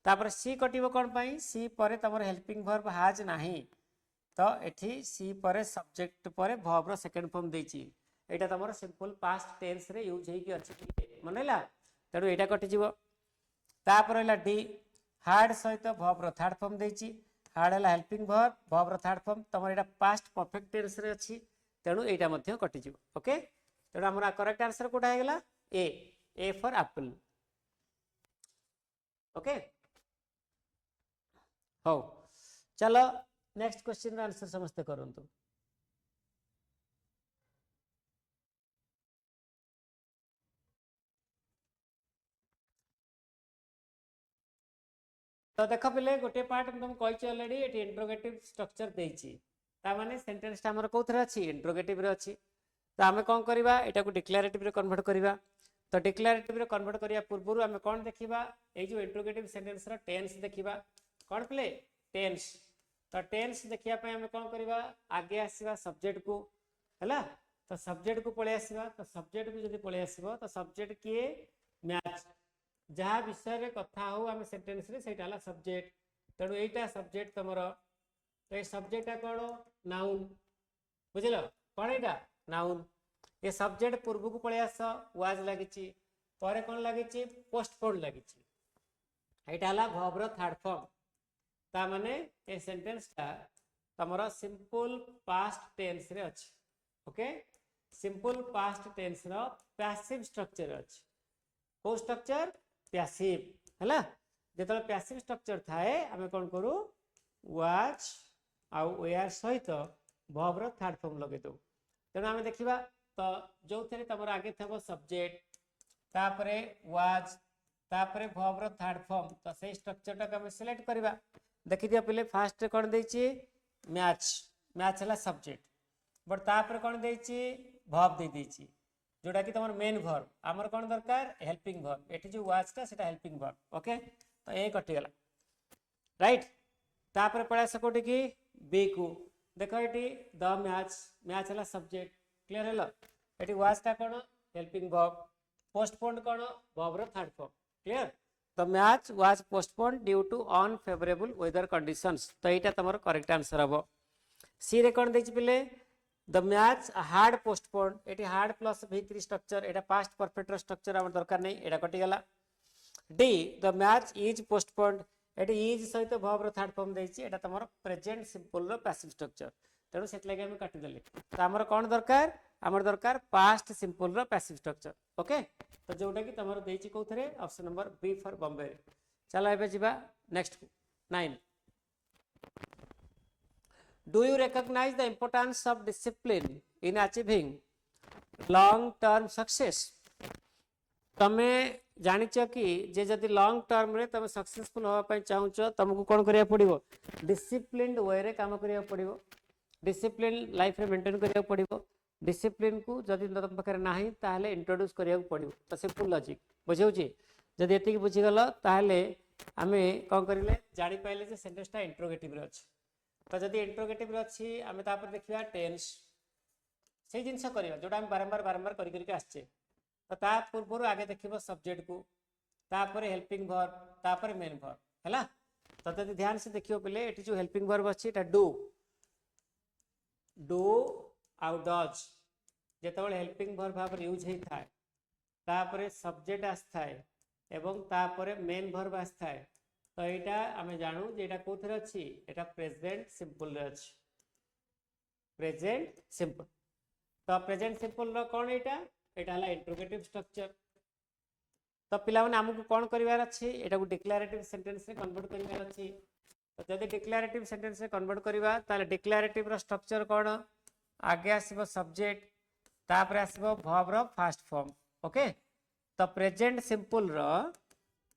तापर सी कटिबो कोन पई सी परे तमर हेल्पिंग वर्ब हैज नाही तो एठी सी परे सब्जेक्ट परे वर्ब रो सेकंड फॉर्म देछि एटा तमर सिंपल पास्ट टेंस रे यूज हेकी अछि मनैला तेणु एटा कटि जिवो। तापर हला डी हार्ड सहित वर्ब रो थर्ड फॉर्म देछि हार्ड हला हेल्पिंग वर्ब रो थर्ड फॉर्म तमर एटा पास्ट परफेक्ट टेंस रे अछि तेणु एटा मध्ये कटि जिवो ओके। तेणु हमरा करेक्ट आंसर कोटा हे गेला ए फॉर एप्पल ओके हो। चलो नेक्स्ट क्वेश्चन रो आंसर समझते करंतु। तो देखो पिले गोटे पार्ट तुम कहि ऑलरेडी एटी इंट्रोगेटिव स्ट्रक्चर देछि ता माने सेंटेंस ता हमर कोथरे अछि इंट्रोगेटिव रे अछि तो हमें कोन करबा एटा को डिक्लेरेटिव रे कन्वर्ट करबा। तो डिक्लेरेटिव रे कन्वर्ट करिया पूर्वरु हमें कोन देखिबा ए जो इंट्रोगेटिव सेंटेंस रो टेंस देखिबा कोन प्ले टेंस। तो टेंस देखिया पे हमें कोन करबा आगे आसीबा सब्जेक्ट को हैला तो सब्जेक्ट को पळे आसीबा तो सब्जेक्ट को जदी पळे आसीबो तो सब्जेक्ट के मैच जहाँ विषय रे कथा हो आम सेंटेंस रे सेटा हला सब्जेक्ट तेणु एटा सब्जेक्ट तमरो तो ये सब्जेक्ट कौन नाउन बुझिल कौन एटा नाउन ये सब्जेक्ट पूर्व को पळे आस वाज लागिछि परे कोन लागिछि पोस्टपोन लागिछि एटा हला वर्ब रो थर्ड फॉर्म ता माने ए सेंटेंस ता तमरो सिंपल पास्ट टेंस रे अछि ओके। सिंपल पास्ट टेंस रो पैसिव स्ट्रक्चर अछि को स्ट्रक्चर पैसिव हैला जेतले पैसिव स्ट्रक्चर थाए हमें कोन करू वाज आउ वेयर सहित वर्ब रो थर्ड फॉर्म लगे दो तेणु हमें देखिबा तो जो थरे तमर आगे थबो सब्जेक्ट तापरे वाज तापरे वर्ब रो थर्ड फॉर्म तो से स्ट्रक्चर टा हमें सिलेक्ट करबा। देखि दिया पहले फास्ट कोन देछि मैच मैच हला सब्जेक्ट बट तापरे कोन देछि वर्ब दे देछि जोटा कि तमर मेन वर्ब हमर कोन दरकार हेल्पिंग वर्ब एठी जो वाज टा सेटा हेल्पिंग वर्ब ओके। तो ए कटि गेला राइट तापर पळा सकोटी की बी को देखो एठी द मैच हला सब्जेक्ट क्लियर हेलो एठी वाज टा कोन हेल्पिंग वर्ब पोस्टपोन्ड कोन वर्ब रो थर्ड फॉर्म क्लियर। तो match was postponed due to unfavourable weather conditions तो एटा तमर करेक्ट आंसर हबो। सी रे कोन देछि पिले the match hard postponed eighty hard plus v3 structure Etah past perfect structure हमर दरकार नै एटा कटि गेला। D the match is postponed eighty is सहित वर्ब रो थर्ड फॉर्म देछि एटा तमर प्रेजेंट सिंपल रो पैसिव स्ट्रक्चर तेणु सेट लगे हम काटि देले तो हमर कोन दरकार हमर दरकार पास्ट सिंपल रो पैसिव स्ट्रक्चर ओके। तो जोटा कि तमर देछि कोथरे option number B for Bombay. चलो एबे जिबा next 9 Do you recognize the importance of discipline in achieving long term success? तमे जानिच कि जे जदि लॉन्ग टर्म रे तमे सक्सेसफुल होवा पय चाहुच तुमको कोन करिया पड़िबो डिसिप्लिन्ड वे रे काम करिया पड़िबो डिसिप्लिन लाइफ रे मेंटेन करिया पड़िबो डिसिप्लिन को जदि तुम पाखे नाही ताहले इंट्रोड्यूस करिया पड़िबो तो सिंपल लॉजिक बुझौची जदि एति की बुझी गलो ताहले आमे कोन करिले जानि पाइले जे सेंटेंस टा इंट्रोगेटिव रे अछि तो जदि इंट्रोगेटिव रे अछि आमे तापर देखिबा टेंस से जिंस करिया जोटा हम बारंबार करि करि के आछे तो ता पूर्व आगे देखिबो सब्जेक्ट को तापर हेल्पिंग वर्ब तापर मेन वर्ब हैला। तो जदि ध्यान से देखियो पहले एटी जो हेल्पिंग वर्ब अछि एटा डू आउ डज जेतबेले हेल्पिंग वर्ब भाव यूज हेई थाए तापर सब्जेक्ट आस्थाए एवं तापर मेन वर्ब आस्थाए तो एटा हमें जानू जे एटा कोथरे अछि एटा प्रेजेंट सिंपल रे अछि प्रेजेंट सिंपल। तो प्रेजेंट सिंपल रो कोन एटा एटा हला इंट्रोगेटिव स्ट्रक्चर। तो पिला माने हमकु कोन करिवार अछि एटा को डिक्लेरेटिव सेंटेंस रे कन्वर्ट करिवार अछि तो जदि डिक्लेरेटिव सेंटेंस रे कन्वर्ट करिवा ताले डिक्लेरेटिव रो स्ट्रक्चर कोन आगे आसीबो सब्जेक्ट तापर आसीबो वर्ब रो फर्स्ट फॉर्म ओके तो प्रेजेंट सिंपल रो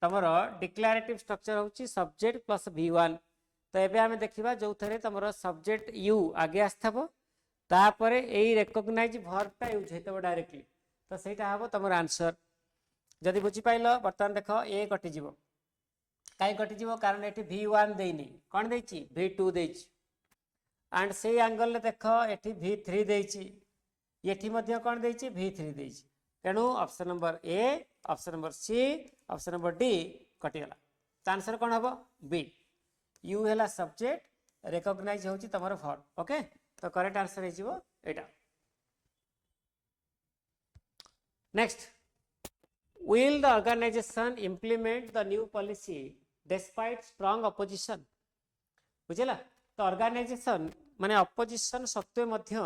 तमर डिक्लेरेटिव स्ट्रक्चर होची सब्जेक्ट प्लस V1 तो एबे हमें देखिबा जो थरे तमर सब्जेक्ट यू आगे आस्थबो तापरे एई रिकॉग्नाइज वर्ब टा यूज हेतबो डायरेक्टली तो सेटा हबो तमर आंसर जदि बुझी पाइलो बर्तमान देख ए कटि जीवो काई कटि जीवो कारण एठी V1 देइनी कोन देइची V2 देइची एंड से एंगल देख एठी V3 देइची एठी मध्य कोन देइची V3 देइची तेणु option number A option number C option number D कटि गला आंसर कोन हबो बी यू हैला सब्जेक्ट रिकॉग्नाइज होची तमरो वर्ब ओके तो करेक्ट आंसर हे जीवो एटा next will the organization implement the new policy despite strong opposition बुझेला तो ऑर्गेनाइजेशन माने ऑपोजिशन सत्वे मध्य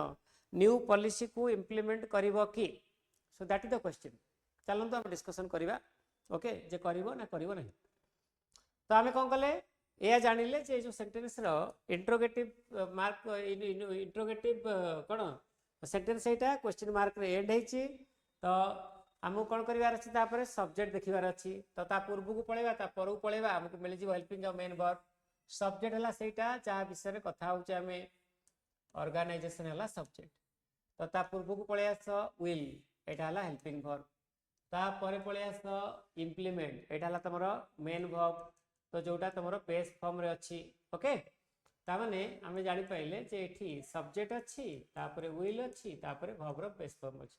न्यू पॉलिसी को इंप्लीमेंट करिवो कि so that is the question चलंतु हम डिस्कशन करिवा ओके जे करिवो ना करिवो नहीं तो आमे कोन कले ए जानिले जे जो सेंटेंस रो इंट्रोगेटिव मार्क इंट्रोगेटिव कोन सेंटेंस एटा क्वेश्चन मार्क रे एंड हेची तो आमको कौन करार अच्छी तापर सब्जेक्ट देखिबार अच्छी तो ता पूर्व को पळेबा ता पर को पळेबा हमको मिल जिवो helping of main verb subject हला सेटा जा विषय रे कथा होचे हमें ऑर्गेनाइजेशन हला सब्जेक्ट तो ता पूर्व को पळे आस विल एटा हला हेल्पिंग वर्ब ता परे पळे आस इंप्लीमेंट एटा हला तमरो मेन वर्ब तो जोटा तमरो बेस फॉर्म रे अच्छी ओके ता माने हमें जानि पाइले जे एठी सब्जेक्ट अच्छी तापरे विल अच्छी तापरे वर्ब रो बेस फॉर्म अच्छी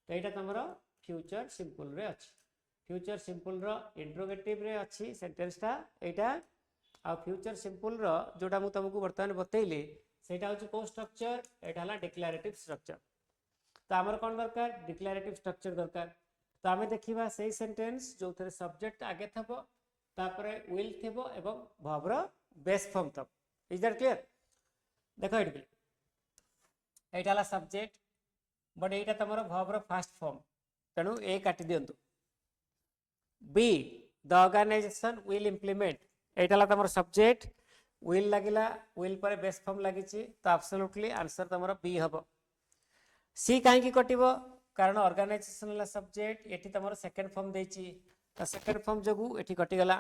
तो एटा तमरो फ्यूचर सिंपल रे अच्छी फ्यूचर सिंपल रो इंट्रोगेटिव रे अच्छी सेंटेंस टा एटा आ फ्यूचर सिंपल रो जोटा मु तुमको वर्तमान बतैली सेटा होची को स्ट्रक्चर एटा हला डिक्लेरेटिव स्ट्रक्चर तो हमर कोन दरकार डिक्लेरेटिव स्ट्रक्चर दरकार तो हमें देखिबा सेही सेंटेंस जो थरे सब्जेक्ट आगे थबो तापरे विल थबो एवं वर्ब रो बेस फॉर्म थब इज दैट क्लियर देखो एटी एटा हला सब्जेक्ट बट एटा तमरो वर्ब रो फर्स्ट फॉर्म तेणु ए काटि दियंतु B the organisation will implement एटा तमर सब्जेक्ट विल लागिला विल पर बेस फॉर्म लागिची तो एब्सोल्युटली आंसर तमर बी हबो सी काहे की कटिबो कारण ऑर्गेनाइजेशन ला सब्जेक्ट एठी तमर सेकंड फॉर्म देची तो सेकंड फॉर्म जगु एठी कटि गला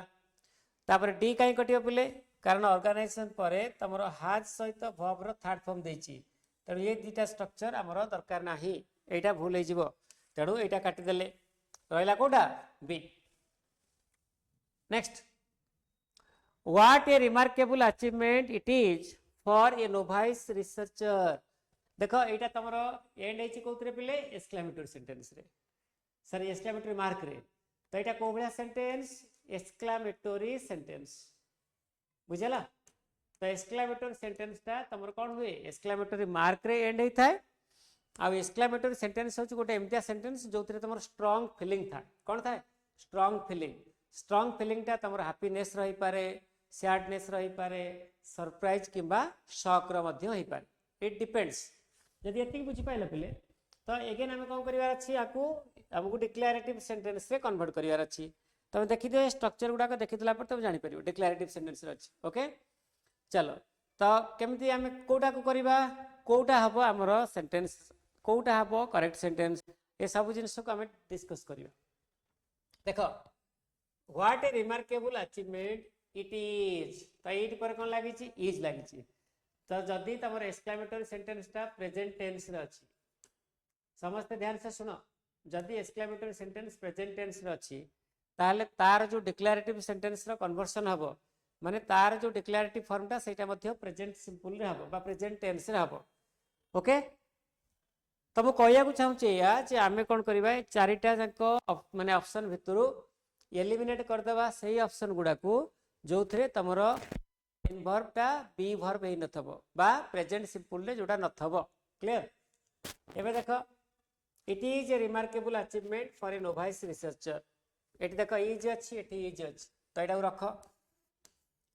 तापर डी काहे कटिबो पिले कारण ऑर्गेनाइजेशन परे तमर हाज सहित वर्ब रो थर्ड फॉर्म देची तेणु ये दुटा स्ट्रक्चर हमरो दरकार नाही एटा भूल हे जिवो तेणु एटा काटि देले रहिला कोडा B next what a remarkable achievement it is for a novice researcher देखो एटा तमरो एंड हेची कोतरे पिले एक्सक्लेमेटरी सेंटेंस रे सॉरी एक्सक्लेमेटरी मार्क रे तो एटा को बळा सेंटेंस एक्सक्लेमेटरी सेंटेंस बुझला तो एक्सक्लेमेटरी सेंटेंस ता तमरो कोन हुए एक्सक्लेमेटरी मार्क रे एंड हे थाए आ एक्सक्लेमेटरी सेंटेंस होची गोटे एमतिया सेंटेंस जोतरे तमर स्ट्रांग फीलिंग था कोन था स्ट्रांग फीलिंग ता तमर हैप्पीनेस रही पारे सैडनेस रही पारे सरप्राइज किबा शॉक रो मध्य होई पारे इट डिपेंड्स यदि एति बुझी पाइले पिले तो अगेन हम कोन करिवार अछि आकू हमकु डिक्लेरेटिव सेंटेंस रे कन्वर्ट करिवार अछि तमे देखि दियो स्ट्रक्चर गुडा को देखितला पर तमे जानि परिबो डिक्लेरेटिव सेंटेंस रे अछि ओके चलो तो केमती हम कोटा को करिवा कोटा हबो हमरो सेंटेंस कोटा हबो करेक्ट सेंटेंस ए सब जिंस को हम डिस्कस करिवा देखो what a remarkable achievement it is तो इट पर कोन लागि छि इज लागि छि तो जदी तमर एक्सक्लेमेटरी सेंटेंस ता प्रेजेंट टेंस रे अछि समस्त ध्यान से सुनो जदी एक्सक्लेमेटरी सेंटेंस प्रेजेंट टेंस रे अछि ताले तार जो डिक्लेरेटिव सेंटेंस रो कन्वर्जन हबो माने तार जो डिक्लेरेटिव फॉर्म ता सेटा मध्ये प्रेजेंट सिंपल रे हबो बा प्रेजेंट टेंस रे हबो ओके तो मु कहया को चाहू छी या जे आमे कोन करबा चारिटा जाको माने ऑप्शन भितरु एलिमिनेट कर देबा सही ऑप्शन गुडा को जो थरे तमरो इन वर्ब ता बी वर्ब हे नथबो बा प्रेजेंट सिंपल रे जोटा नथबो क्लियर एबे देखो it is A remarkable achievement for a novice researcher eighty देखो इज अछि एटी इज अछि तो एटा रखो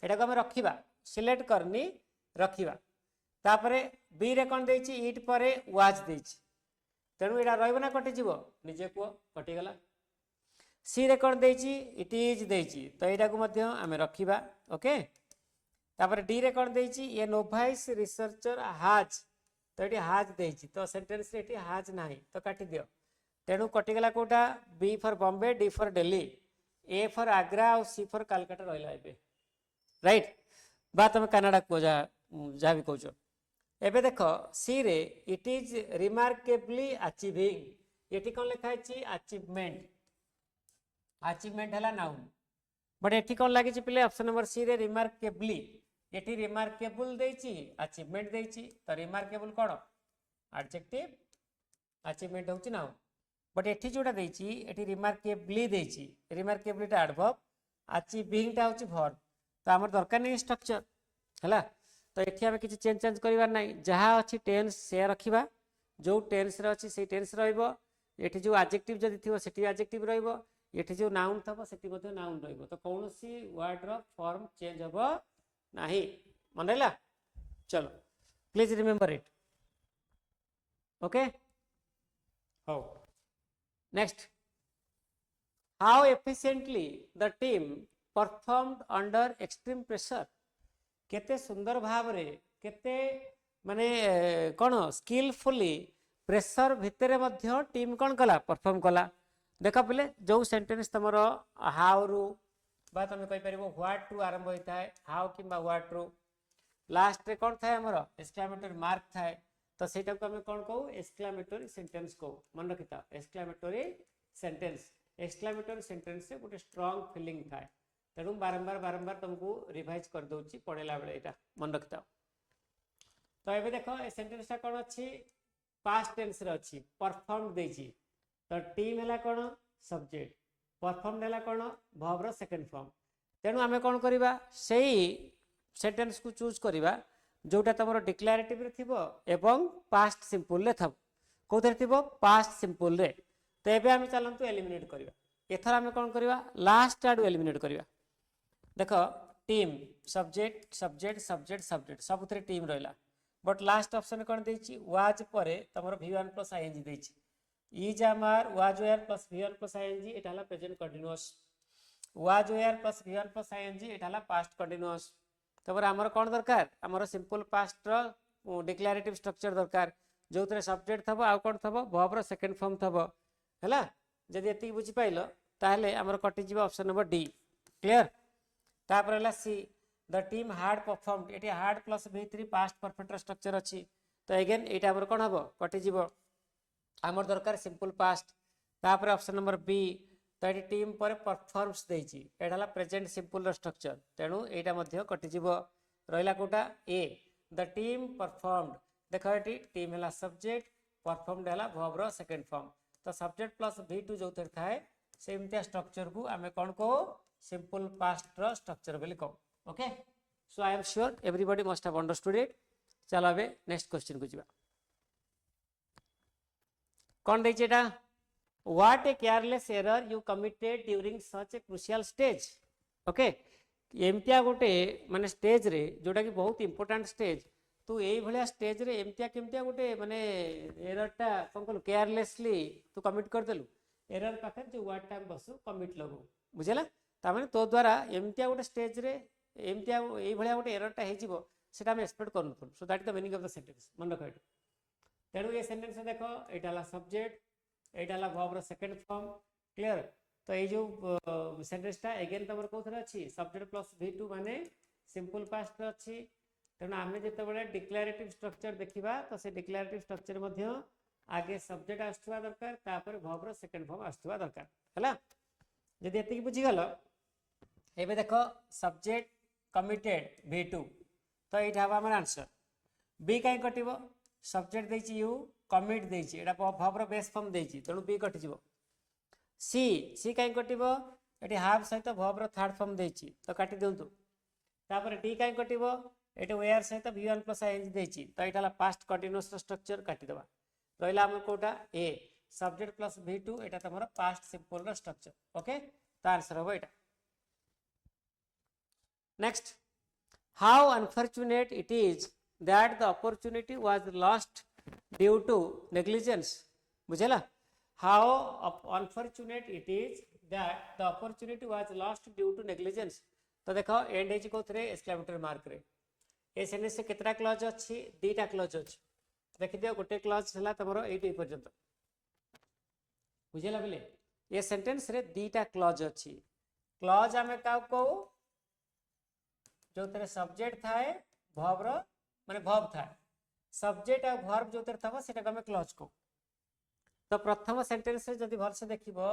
एटा को हम रखिबा सिलेक्ट करनी रखिबा तापरे बी रे कोन देछि इट परे वाज देछि तेणु एटा रहइबो ना कटि जीवो निजे को कटि गला सी रे कोन देछि इट इज देछि तो एटा को मध्य हमें रखिबा ओके तापरे डी रे कोन देछि ए नोवाइस रिसर्चर हाज तो एटी हाज देछि तो सेंटेंस रे एटी हाज नाही तो काटि दियो तेणु कटिगला कोटा B for Bombay D for Delhi A for Agra और सी फॉर कलकत्ता रहिला एबे राइट बा तुम कनाडा को जहाँ भी कौच एबे देख सी रे इट इज रिमार्केबली अचीविंग ये कौन लिखाई अचीवमेंट अचीवमेंट है नाउन बट ये कौन लगी पे ऑप्शन नंबर सी रे रिमार्केबली ये रिमार्केबल देची अचीवमेंट देची तो रिमार्केबल कौन एडजेक्टिव अचीवमेंट होची नाउन बट ये जोटा देची ये रिमार्केबली देची रिमार्केबलीटा एडवर्ब अचीविंगटा होची वर्ब तो आमर दरकार नहीं स्ट्रक्चर है तो ये आम किसी चेंज चेंज करार ना जहाँ अच्छी टेन्स से रखा जो टेन्स अच्छी से टेन्स रही जो एडजेक्टिव जदि थी सेठी एडजेक्टिव रही जो नाउन थब से नाउन रही तो कौन सी वर्ड फॉर्म चेंज हम ना मन रहा चलो प्लीज रिमेम्बर इट ओके हो next how efficiently the team performed under extreme pressure केते सुंदर भाव रे केते माने कौन स्किलफुली प्रेशर भितर मध्य टीम कौन कला परफॉर्म कला देख पे जो सेंटेंस तुम हाउ रु बा तुम कहीपर व्हाट टू आरंभ होता है हाउ कि व्हाट रु लास्ट रे कौन थाए हमर एक्सक्लेमेटरी मार्क थाए तो सेटा को हम कौन कहू एक्सक्लेमेटरी सेंटेंस कहू मन रखी था एक्सक्लेमेटरी सेंटेंस से गोटे स्ट्रांग फीलिंग थाए तेणु बारंबार बारंबार तुमको रिवाइज कर दूची पढ़ेला बेले यहाँ मन रखी था तो ये देख ए सेंटेंसटा कौन अच्छी पास्ट टेंस रे अच्छी परफॉर्म देची तो टीम है कौन सब्जेक्ट परफॉर्म है कौन वर्ब रो सेकंड फॉर्म तेणु आम कौन करवा से सेंटेंस को चूज करवा जोटा तुम डिक्लेरेटिव एवं पास्ट सिंपल रे थब कौन थी पास्ट सिंपल रे तो ये आम चलतु एलिमिनेट करवा एथर आम कौन करवा लास्ट आडू एलिमिनेट करवा देख team subject subject subject subject सब टीम रहा बट लास्ट ऑप्शन कौन देची वाज पर तुम V1 प्लस आईएनजी देची इज आमार was were plus V1 plus ING एटा हला present continuous was were plus V1 plus ING एटा हला पास्ट कंटीन्यूअस तबर आमर कौन दरकार आमर सिंपल पास्ट रो डिक्लेरेटिव स्ट्रक्चर दरकार जो थे सब्जेक्ट थबो आ कौन थबो वर्ब रो सेकंड फॉर्म थबो हैला जदि एति बुझी पाइलो ताहले आमर कटि जीवा ऑप्शन नंबर डी क्लियर तापर हला see the team hard performed eighty hard plus V3 past perfect structure अच्छी तो अगेन एटा आमर कौन हम कटि जीवो आमर दरकार सिंपल पास्ट तापर ऑप्शन नंबर बी तो ये टीम पर परफॉर्म्स देची एटा हला प्रेजेंट सिंपल रो स्ट्रक्चर तेणु एटा मध्य कटि जीवो रहिला कोटा ए द टीम परफॉर्मड देखो ये टीम हला सब्जेक्ट परफॉर्मड हला वर्ब रो सेकंड फॉर्म तो सब्जेक्ट प्लस V2 जो थाए सेमतिया स्ट्रक्चर को आम कौन कहो सिंपल पास्ट रो स्ट्रक्चर बोली कहू okay so I am sure everybody must have understood it चलो अबे नेक्स्ट क्वेश्चन को जीवा कौन देछि एटा what a careless error you committed during such a crucial stage okay एमतिया गोटे माने स्टेज रे जोटा कि बहुत इंपोर्टेंट स्टेज तू यही भाया स्टेज रे एमतिया केमतिया गोटे माने एररटा कौन कहलु केयरलेसली तू कमिट करदेलु एरर पाखे जो वर्ड टाइम बसु कमिट लगू बुझेला तामाने तो द्वारा एमतिया गोटे स्टेज रे एमतिया यही भाया गोटे एररटा हे जीवो सेटा हम एक्सपेक्ट करनु सो that is the meaning of the sentence मन रख तेणु ये सेंटेंस देखो एटा हला सब्जेक्ट एटा हला वर्ब रो सेकंड फॉर्म क्लियर तो ये जो सेंटेंसटा अगेन तमर कोथरे अछि सब्जेक्ट प्लस V2 माने सिंपल पास्ट रे अछि तेणु आम जिते बड़े डिक्लेरेटिव स्ट्रक्चर देखा तो से डिक्लेरेटिव स्ट्रक्चर मध्य आगे सब्जेक्ट आसुवा दरकार तापर वर्ब रो सेकंड फॉर्म आसुवा दरकार हैला जदि एति बुझीगल एबे देखो सब्जेक्ट कमिटेड V2 तो ये हवा आमर आंसर बी कहीं कटिबो सब्जेक्ट देछि यू कमिट देछि एटा वर्ब रो बेस फॉर्म देछि तेणु बी कटि जिवो सी सी कहीं कटिबो एटी हाफ सहित वर्ब रो थर्ड फॉर्म देछि तो काटि दियंतु तापर डी कहीं कटिबो एटे वेयर सहित V1 प्लस आईएनजी देछि तो एटा पास्ट कंटीन्यूअस स्ट्रक्चर काटि देबा रहिला हमर Kota a subject plus V2 एटा तमरो पास्ट सिंपल रो स्ट्रक्चर ओके तो आंसर हो एटा next how unfortunate it is that the opportunity was lost due to negligence बुझेला how unfortunate it is that the opportunity was lost due to negligence तो देखो एंड एज कोथरे एक्सक्लेमेटरी मार्क रे ए सेंटेंस से केतरा क्लॉज अछि दीटा क्लॉज अछि देखि दियो गोटे क्लॉज हला तमरो 8 पर्यंत बुझेला बोले ये सेंटेंस रे दीटा क्लॉज अच्छी क्लॉज आमे का कहू जो तेरे सब्जेक्ट थाए वर्ब रो माने वर्ब थाए सब्जेक्ट आ वर्ब जो तेरे थबो सेटा को हमें क्लॉज को तो प्रथम सेंटेंस रे जदी भल से देखिबो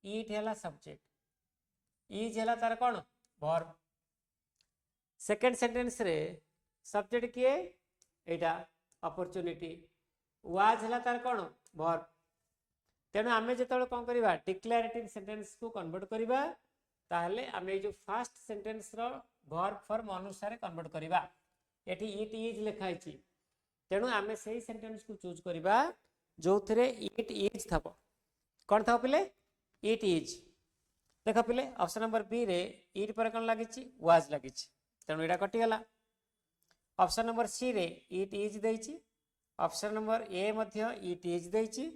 इट हैला सब्जेक्ट इज हैला तार कोन वर्ब सेकंड सेंटेंस रे सब्जेक्ट किए एटा अपॉर्चुनिटी वाज हैला तार कोन वर्ब तेणु आम जो कौन करवा डिक्लेरेटिव सेंटेंस को कन्वर्ट करवा ताहले आमे जो फास्ट सेंटेंस रो वर्ब फॉर्म अनुसार कन्वर्ट करवा एटी इट इज लिखाई तेणु आमे सही सेंटेंस को चूज करवा जो थे इट इज थब कौन था पिले इट इज देख पिले ऑप्शन नंबर बी रे इट पर कौन लगी वाज लगी तेणु यहाँ कटिगला ऑप्शन नंबर सी रे इट इज देछि ऑप्शन नंबर ए मध्य इट इज देछि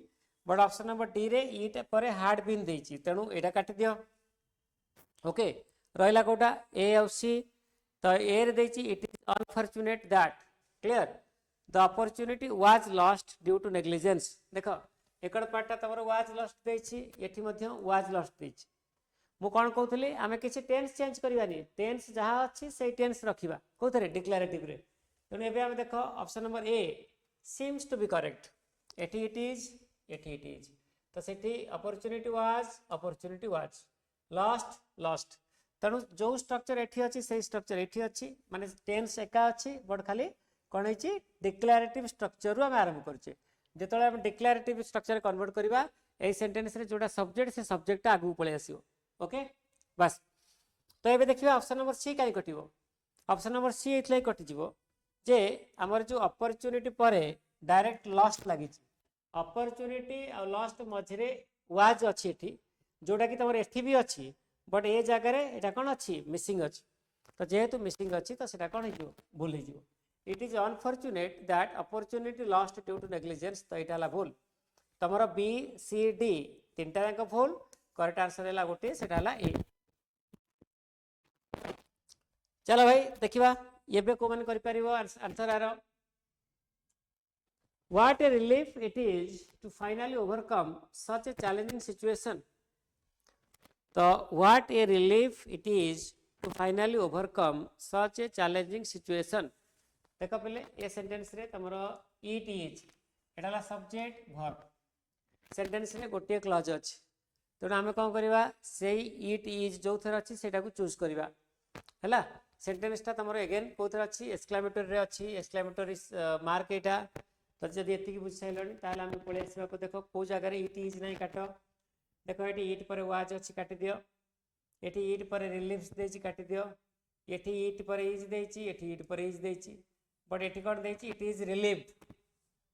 बट ऑप्शन नंबर डी रे इट पर हार्ड बीन देछि तेणु यहाँ काटि दियो ओके रहिला कोटा ए और सी तो ए रे देछि it is unfortunate that clear the opportunity was lost due to negligence देखो एकड़ पार्टा तमरो वाज लॉस्ट देछि एठी मध्य वाज लॉस्ट देछि मु कोन कहउथली आमे किछि टेंस चेंज करबानी टेंस जहा अछि से टेंस रखिबा कोथरे डिक्लेरेटिव रे तेणु एबे आमे देखो option number A seems to be correct एठी इट इज तो सेठी अपॉर्चुनिटी वाज लॉस्ट लॉस्ट तेणु जो स्ट्रक्चर एठी अछि से स्ट्रक्चर एठी अछि माने टेंस एका अछि बट खाली कौन है डिक्लेरेटिव स्ट्रक्चर रु आरंभ करछे जेतले हम डिक्लेरेटिव स्ट्रक्चर कन्वर्ट करबा ए सेंटेंस रे जोटा सब्जेक्ट से सब्जेक्ट आगु पळे आसीओ ओके बस तो एबे देखिबा ऑप्शन नंबर सी काई कटिवो ऑप्शन नंबर सी एथले कटि जिवो जे हमर जो अपॉर्चुनिटी परे डायरेक्ट लॉस्ट लागि अपॉर्चुनिटी आ लॉस्ट मझरे वाज अछि एठी जोटा कि तमर एठी भी अछि बट ए जगह रे एटा कोन अछि मिसिंग अछि तो जेहेतु मिसिंग अछि तो सेटा कोन हिजो भूल हिजो it is unfortunate that opportunity lost due to negligence तो एटा ला भूल तमरो बी सी डी तीनटा जाक भूल करेक्ट आंसर हैला गोटे सेटा हैला ए चलो भाई देखिबा एबे को मन करि परिबो आंसर आरो what a relief it is to finally overcome such a challenging situation तो what a relief it is to finally overcome such a challenging situation देखो पहले ये सेंटेंस रे तमरो इट इज एटाला सब्जेक्ट वर्ब सेंटेंस रे गोटे क्लॉज अछि तेणु आम कौन करवा से इट इज जो थर अच्छी सेटा को चूज करवा है सेंटेंस टा तुम एगेन कौन अच्छी एक्सक्लामेटरी रे अच्छी एक्सक्लामेटरी मार्क एटा तो जब ये बुझी सारे आम पलि आसवा देख कौ जगार इट इज नहीं काट देख ये इट पर वाज अच्छी काट दियो ये इट पर रिलीफ्स देछि काट दियो ये इट पर इज देछि ये इट पर इज देछि बट ये कौन देछि इट इज रिलीव्ड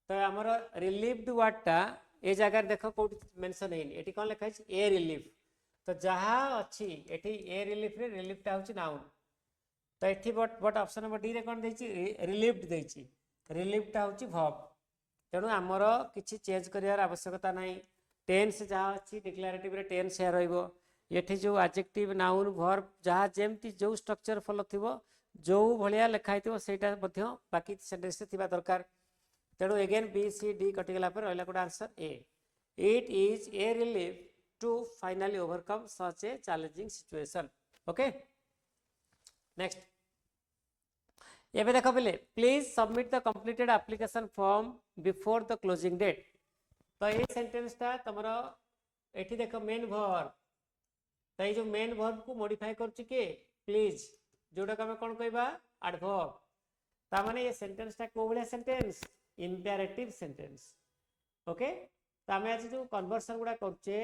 तो आमर रिलीव्ड वर्डटा ए जगार देख कौट मेंशन है ये कौन लिखाई ए रिलीफ तो जहाँ अच्छी ये ए रिलीफ रे रिलीफटा हूँ नाउन तो ये बट ऑप्शन नंबर डी रे कौन देछि रिलीव्ड देछि रिलीफटा हूँ वर्ब तेणु आमर किसी चेंज करार आवश्यकता ना टेंस जहाँ अच्छी डिक्लेरेटिव रे टेंस या रहिबो ये जो एडजेक्टिव नाउन वर्ब जहाँ जेमती जो स्ट्रक्चर फॉलो थिबो जो भलिया लिखाई थिबो सेटा मध्य बाकी सेंटेंस थिबा दरकार तेणु एगेन बी सी डी कटिगला पर रहिला गोटे answer A it is a relief to finally overcome such a challenging situation okay next एबे देखो पहले please submit the completed application form before the closing date तो ये सेंटेंस टा तमरो एठी देखो मेन वर्ब तो ये जो मेन वर्ब को मॉडिफाई करछि के प्लीज जोटा हमें कौन कहबा एडवर्ब ता माने ये सेंटेंस टा को Ballia sentence imperative sentence okay तो आम आज जो कन्वर्सन गुड़ा करछे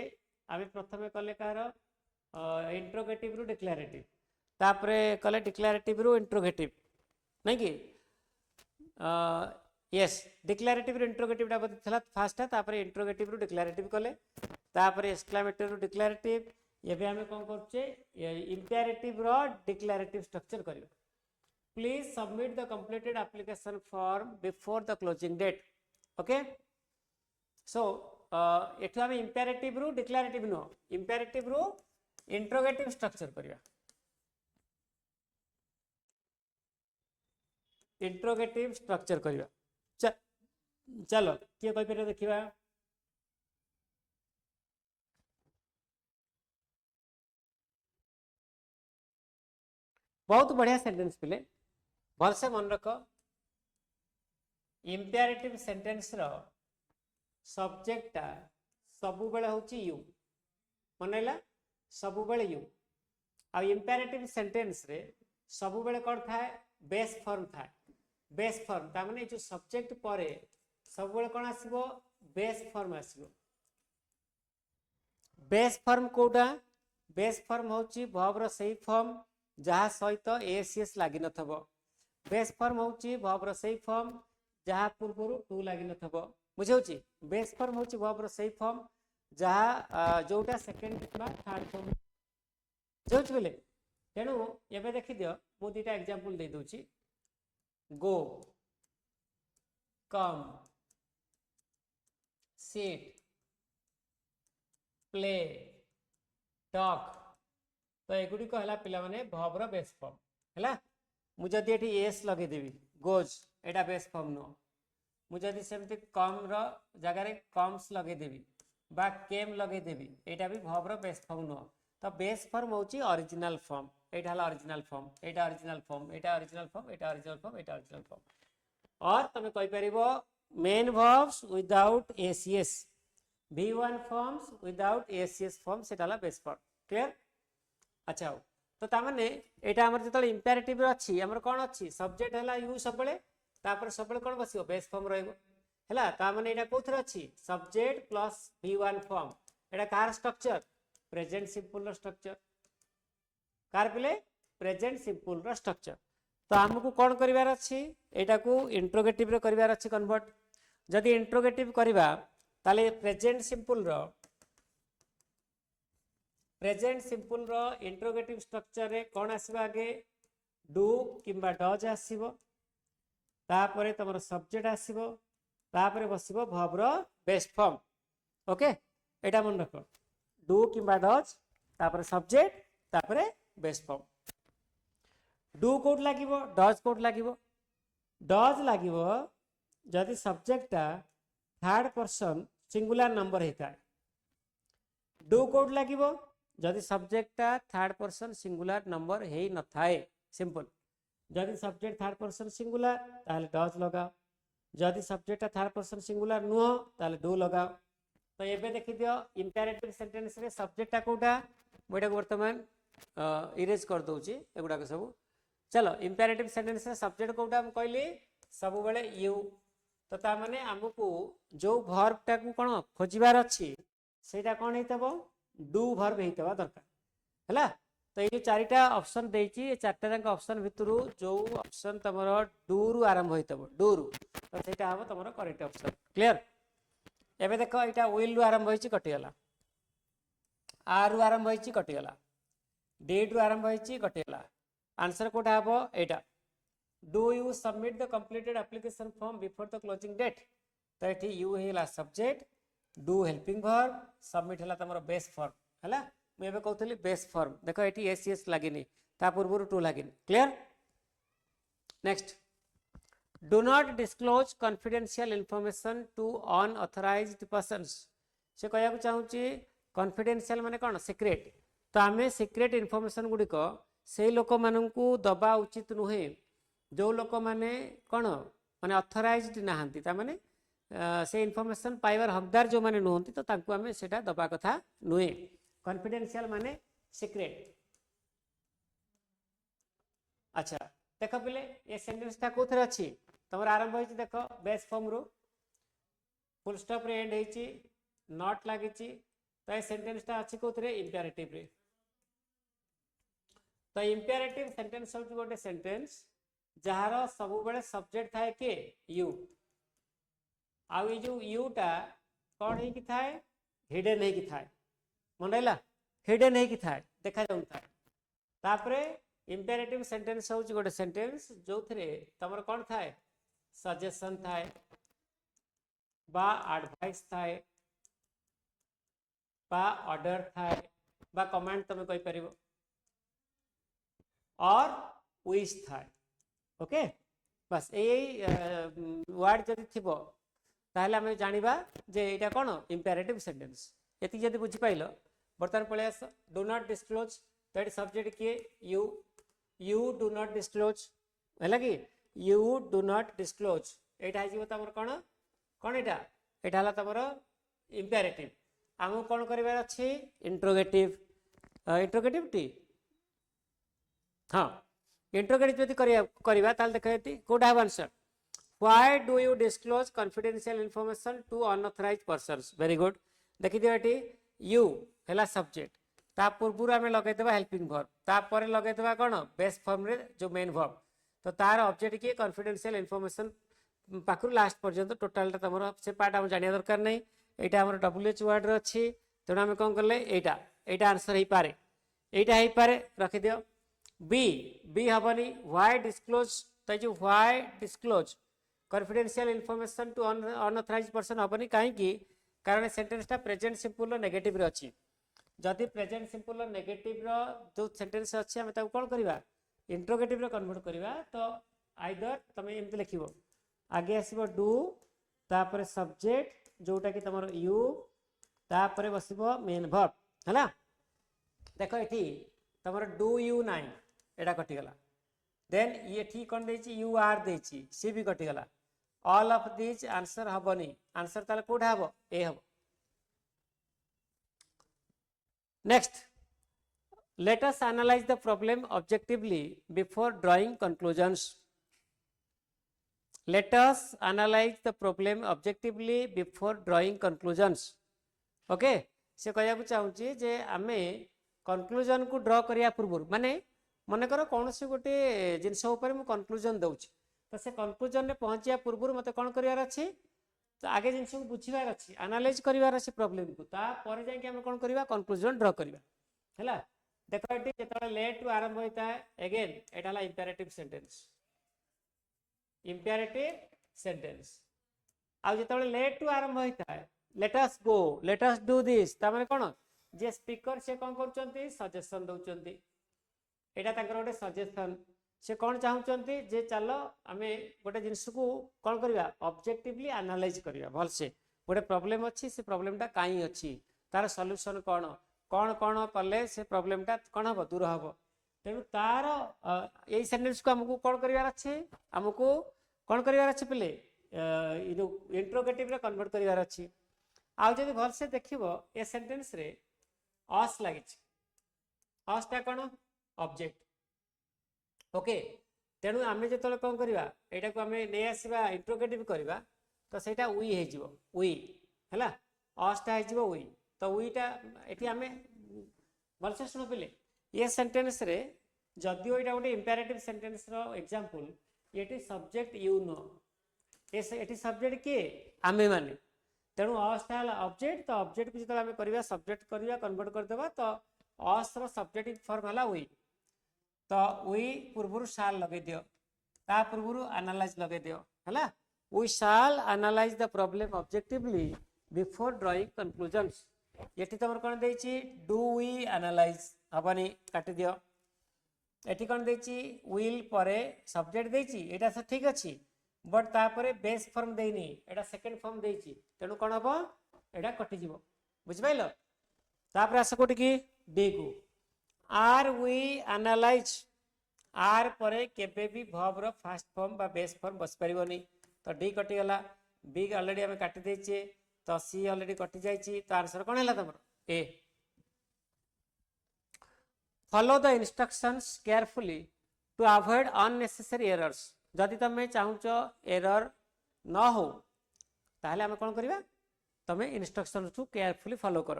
आम प्रथमे कले कार इंट्रोगेटिव रु डिक्लेरेटिव तापरे कले डिक्लेरेटिव रु इंट्रोगेटिव नहीं कि यस डिक्लेरेटिव रु इंट्रोगेटिव टा बतला फास्ट तापरे इंट्रोगेटिव रु डिक्लेरेटिव कले तापरे एक्सक्लेमेटरी रु डिक्लेरेटिव एबे आम कौन करछे इंपेरेटिव रो डिक्लेरेटिव स्ट्रक्चर करियो please submit the completed application form before the closing date okay so एठु आम इंपेरेटिव रु डिक्लेरेटिव नो इंपेरेटिव रु इंट्रोगेटिव स्ट्रक्चर करिया इंट्रोगेटिव स्ट्रक्चर करिया चलो किए कहि पर देखिबा बहुत बढ़िया सेंटेंस पिले भल से मन रख इंपेरेटिव सेंटेंस रो सब्जेक्ट टा सबु बेले होची यू मनैला सबु बेले यू आ इंपेरेटिव सेंटेंस रे सबु बेले कोन थाए बेस फॉर्म थाए बेस फॉर्म ता माने जो सब्जेक्ट परे सबु बेले कोन आसीबो बेस फॉर्म आसीबो बेस फॉर्म कोडा बेस फॉर्म होची वर्ब रो सही फॉर्म जहा सहित एसीएस लागि नथबो बेस फॉर्म होची वर्ब रो सही फॉर्म जहा पूर्वरु टू लागि नथबो बुझौची बेस फॉर्म होची वर्ब रो सही फॉर्म जहा जोटा सेकंड किबा थर्ड फॉर्म जोच बेले तेनु एबे देखि दियो मु दुटा एग्जांपल दे दोची गो कम सिट प्ले टॉक तो एगुडी को हला पिला माने वर्ब रो बेस फॉर्म हला मु जदी एठी एस लगे देबी गोज एटा बेस फॉर्म नो मु जदी सेमति कम रो जगह रे कम्स लगे देबी बा केम लगे देबी एटा भी वर्ब रो बेस फॉर्म नो तो बेस फॉर्म होची ओरिजिनल फॉर्म एटा हला ओरिजिनल फॉर्म एटा ओरिजिनल फॉर्म एटा ओरिजिनल फॉर्म एटा ओरिजिनल फॉर्म एटा ओरिजिनल फॉर्म और तमे कहि परिबो main verbs without s es V1 forms without s es form सेटा हला बेस फॉर्म क्लियर अच्छा हो तो ता माने एटा हमर जतल इंपेरेटिव अछि हमर कोन अछि सब्जेक्ट हला यू सबले तापर सबले कोन बसियो बेस फॉर्म रहइबो हला ता माने एटा कोथर अछि सब्जेक्ट प्लस V1 फॉर्म एटा कार स्ट्रक्चर प्रेजेंट सिंपल रो स्ट्रक्चर कार पिले प्रेजेंट सिंपल रो स्ट्रक्चर तो हमकु कोन करिवार अछि एटा को इंट्रोगेटिव रे करिवार अछि कन्वर्ट जदी इंट्रोगेटिव करिवा ताले प्रेजेंट सिंपल रो इंट्रोगेटिव स्ट्रक्चर रे कोन आसीबा आगे डू किंबा डज आसीबो तापरे तमरो सब्जेक्ट आसीबो तापरे बसिबो वर्ब रो बेस फॉर्म ओके एटा मन रखो डू किंबा डज तापरे सब्जेक्ट तापरे बेस फॉर्म डू कोड लागिबो डज कोड लागिबो डज लागिबो जदी सब्जेक्ट ता थर्ड पर्सन सिंगुलर नंबर हेता डू कोड लागिबो जदी सब्जेक्ट ता थर्ड पर्सन सिंगुलर नंबर हेई न थाए सिंपल जदी सब्जेक्ट थर्ड पर्सन सिंगुलर ताले डज लगाओ जदी सब्जेक्ट थर्ड पर्सन सिंगुलर नुह ताले डू लगाओ तो एबे देखि दियो इंपेरेटिव सेंटेंस रे सब्जेक्ट ता कोडा मोडा वर्तमान इरेज कर दोची एगुडा के सब चलो इंपेरेटिव सेंटेंस रे सब्जेक्ट कोडा हम कहली सब बेले यू तो ता माने हमकु जो वर्ब टा को कोन खोजिबार अछि सेटा कोन हेतबो डू वर्ब हेतबा दरकार हला तो ये चारिटा ऑप्शन देची ये चारटा रंग ऑप्शन भितरु जो ऑप्शन तमरो डू रु आरंभ होइतबो डू रु तो सेटा हबो तमरो करेक्ट ऑप्शन क्लियर एबे देखो एटा विल रु आरंभ होइची कटि गला आर रु आरंभ होइची कटि गला डी रु आरंभ होइची कटि गला आंसर कोटा हबो एटा do you submit the completed application form before the closing date तो एठी यू हेला subject do helping verb submit हला तमरो बेस फॉर्म हला मैं एबे कहतली बेस फॉर्म देखो एटी एसीएस लागिनी ता पूर्वरु टू लागिनी clear next do not disclose confidential information to unauthorised persons से कहया चाहूची कॉन्फिडेंशियल माने कोन सीक्रेट तो आमे सीक्रेट इंफॉर्मेशन गुडी को से लोक माननकू दबा उचित नुहे जो लोक माने कोन माने ऑथराइज्ड नाहंती ता माने से इंफॉर्मेशन पाइबार हकदार जो माने नुहंती तो तांकू आमे सेटा दबा कथा नुहे कॉन्फिडेंशियल माने सीक्रेट अच्छा देखो पिले ये सेंटेंस ता कोथर अछि तमर आरंभ होइछि देखो बेस फॉर्म रो फुल स्टॉप रे एंड होइछि नॉट लागिछि तो ये सेंटेंस ता अछि कोथरे इंपेरेटिव रे तो इंपेरेटिव सेंटेंस होछि गोटे सेंटेंस जहार सब बेले सब्जेक्ट थाए के यू आ ये जो यू टा कोन हे कि थाए हिडन हे कि थाए मनैला हिडन है कि थाए देखा जाउन थाए तापरे इंपेरेटिव सेंटेंस होउची गोटे सेंटेंस जो थरे तमर कोन थाए सजेशन थाए बा एडवाइस थाए बा ऑर्डर थाए बा कमांड तमे कहि परिबो और विश थाए ओके बस एई वर्ड जदी थिबो ताहले हमें जानिबा जे एटा कोन इंपेरेटिव सेंटेंस एति जदी बुझि पाइलो बर्तमान पळे आस do not disclose that subject किए यू डू नॉट डिस्क्लोज है कि यू डू नॉट डिस्क्लोज एटा हो तुम कौन कौन एटा है तुम इंपेरेटिव आमको कौन कर अच्छी इंट्रोगेटिव इंट्रोगेटिव टी हाँ इंट्रोगेटिव जब करवा देख कोड have answer why do you disclose confidential information to unauthorised persons very good देखि दियो एटी यू हैला सब्जेक्ट ता पूर्व आम लगेदेवा हेल्पिंग वर्ब तापर लगेदेवा कौन बेस फॉर्म रे जो मेन वर्ब तो तार ऑब्जेक्ट किए कॉन्फिडेंशियल इन्फॉर्मेशन पाखु लास्ट पर्यंत टोटाल तुम से पार्ट आम जाना दरकार नहीं यहाँ आम WH वर्ड अच्छी तेणु आम कौन कले यहाँ आंसर हो पारे यहाँ हो पारे रखिद बी बी हेनी व्हाई डिस्क्लोज तो जो why disclose confidential information to unauthorised person हेनी कहीं कारण सेंटेंसटा प्रेजेंट सिंपल नेगेटिव रे अच्छी जदि प्रेजेंट सिंपल नेगेटिव जो सेंटेंस अच्छी आम कौन करवा इंट्रोगेटिव कन्वर्ट करवा तो आइदर तुम एमती लिख आगे आसो डू तापर सब्जेक्ट जोटा कि तुम यू तापर बस मेन वर्ब है देख ये तुम do you nine Etah कटिगला then ये ठीक कौन देची यू आर देची सी भी कटिगला ऑल ऑफ दिस आंसर हेनी आंसर ताले कोड हम ए हम next let us analyze the problem objectively before drawing conclusions let us analyze the problem objectively before drawing conclusions okay से कहया चाहूँगी जे आमे कंक्लूजन को ड्र करिया पूर्व माने मन कर कौन से गोटे जिनस मु कंक्लूजन दूची तो से कंक्लूजन में पहुँचा पूर्व मत कौन करार अच्छी तो आगे जिनस को बुझार अच्छी एनालाइज करार अच्छी प्रॉब्लम को तापर जाके आम कौन करवा कंक्लूजन ड्र करवा है देख ये जो लेट आरंभ होता है अगेन एटा इंपेरेटिव सेंटेंस इंपेरेटिव सेंटेंस आ जो लेट आरंभ होता है let us go let us do this तामाने कौन जे स्पीकर से कौन कर सजेशन दौरान यहाँ गोटे सजेशन से कौन चाहते जे चल आम गोटे जिनस को कौन करवा ऑब्जेक्टिवली एनालाइज करवा भलसे गोटे प्रॉब्लम अच्छी से प्रॉब्लमटा कहीं अच्छी तार सॉल्यूशन कौन कौन कौन कले से प्रॉब्लमटा कौन हम दूर हम तेणु तार यही सेंटेंस को आमको कौन करार अच्छे आमको कौन करार अच्छे पे इंट्रोगेटिव कन्वर्ट करार अच्छी आउ जब भलसे देखिबो ए सेंटेंस रे अस लगी असटा कौन ऑब्जेक्ट ओके तेणु आम जो कौन करवा यहाँ को आम नहीं आसवा इंट्रोगेटिव करवा तो सहीटा वी वी है असटा हो वी तो उईटा ये आम भलसे शुण पे ये सेंटेंस रे जदिओ यहाँ गोटे इंपेरेटिव सेंटेंस एग्जांपल ये सब्जेक्ट यू नो ये सब्जेक्ट किए आमे माने तेणु असटा ऑब्जेक्ट तो ऑब्जेक्ट को जो आम करवा सब्जेक्ट करवा कन्वर्ट करदे तो अस सब्जेक्टिव फॉर्म है वी तो वी पूर्व शाल लगे दियो ता पूर्व एनालाइज लगे दियो है we shall analyse the problem objectively before drawing conclusions ये तुम कौन देची डू वी एनालाइज हेनी काटी दियो ये कौन देची विल परे सब्जेक्ट देची एटा सब ठीक अच्छी बट तापर बेस फॉर्म देनी एटा सेकंड फॉर्म देची तेणु कौन हम एटा कटिज बुझिपाइल तापर आस कोटी की डी को आर वी एनालाइज आर परे केबे भी वर्ब रो फर्स्ट फॉर्म बा बेस फॉर्म बस परिबनी तो डी कटिगला बी ऑलरेडी आम काटी देचे तो सी ऑलरेडी कटि जाइए तो आंसर कौन है तुम ए follow the instructions carefully to avoid unnecessary errors जदि तुम चाहूच एरर न हो ताहले आम कौन करवा तुम इंस्ट्रक्शन को केयरफुली फॉलो कर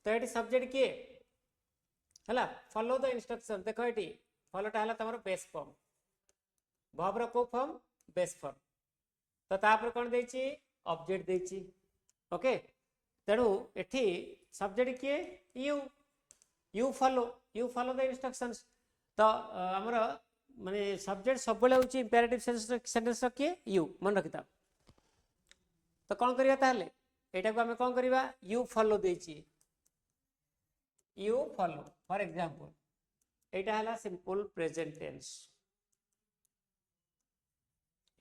तो ये सब्जेक्ट किए है फॉलो द इंस्ट्रक्शन देख ये फॉलोटा है तुम बेस फॉर्म वर्ब को फॉर्म बेस फॉर्म तो तापर कौन देची ऑब्जेक्ट देची ओके तेणु एठी सब्जेक्ट किए you you follow the instructions तो आमर माने सब्जेक्ट सब बेले होची इंपेरेटिव सेंटेंस किए यू मन रखिता तो कौन करिया ताहले एटा को हमें कौन करवा यू फॉलो देची यू फॉलो फॉर एग्जांपल एटा हला सिंपल प्रेजेंट टेंस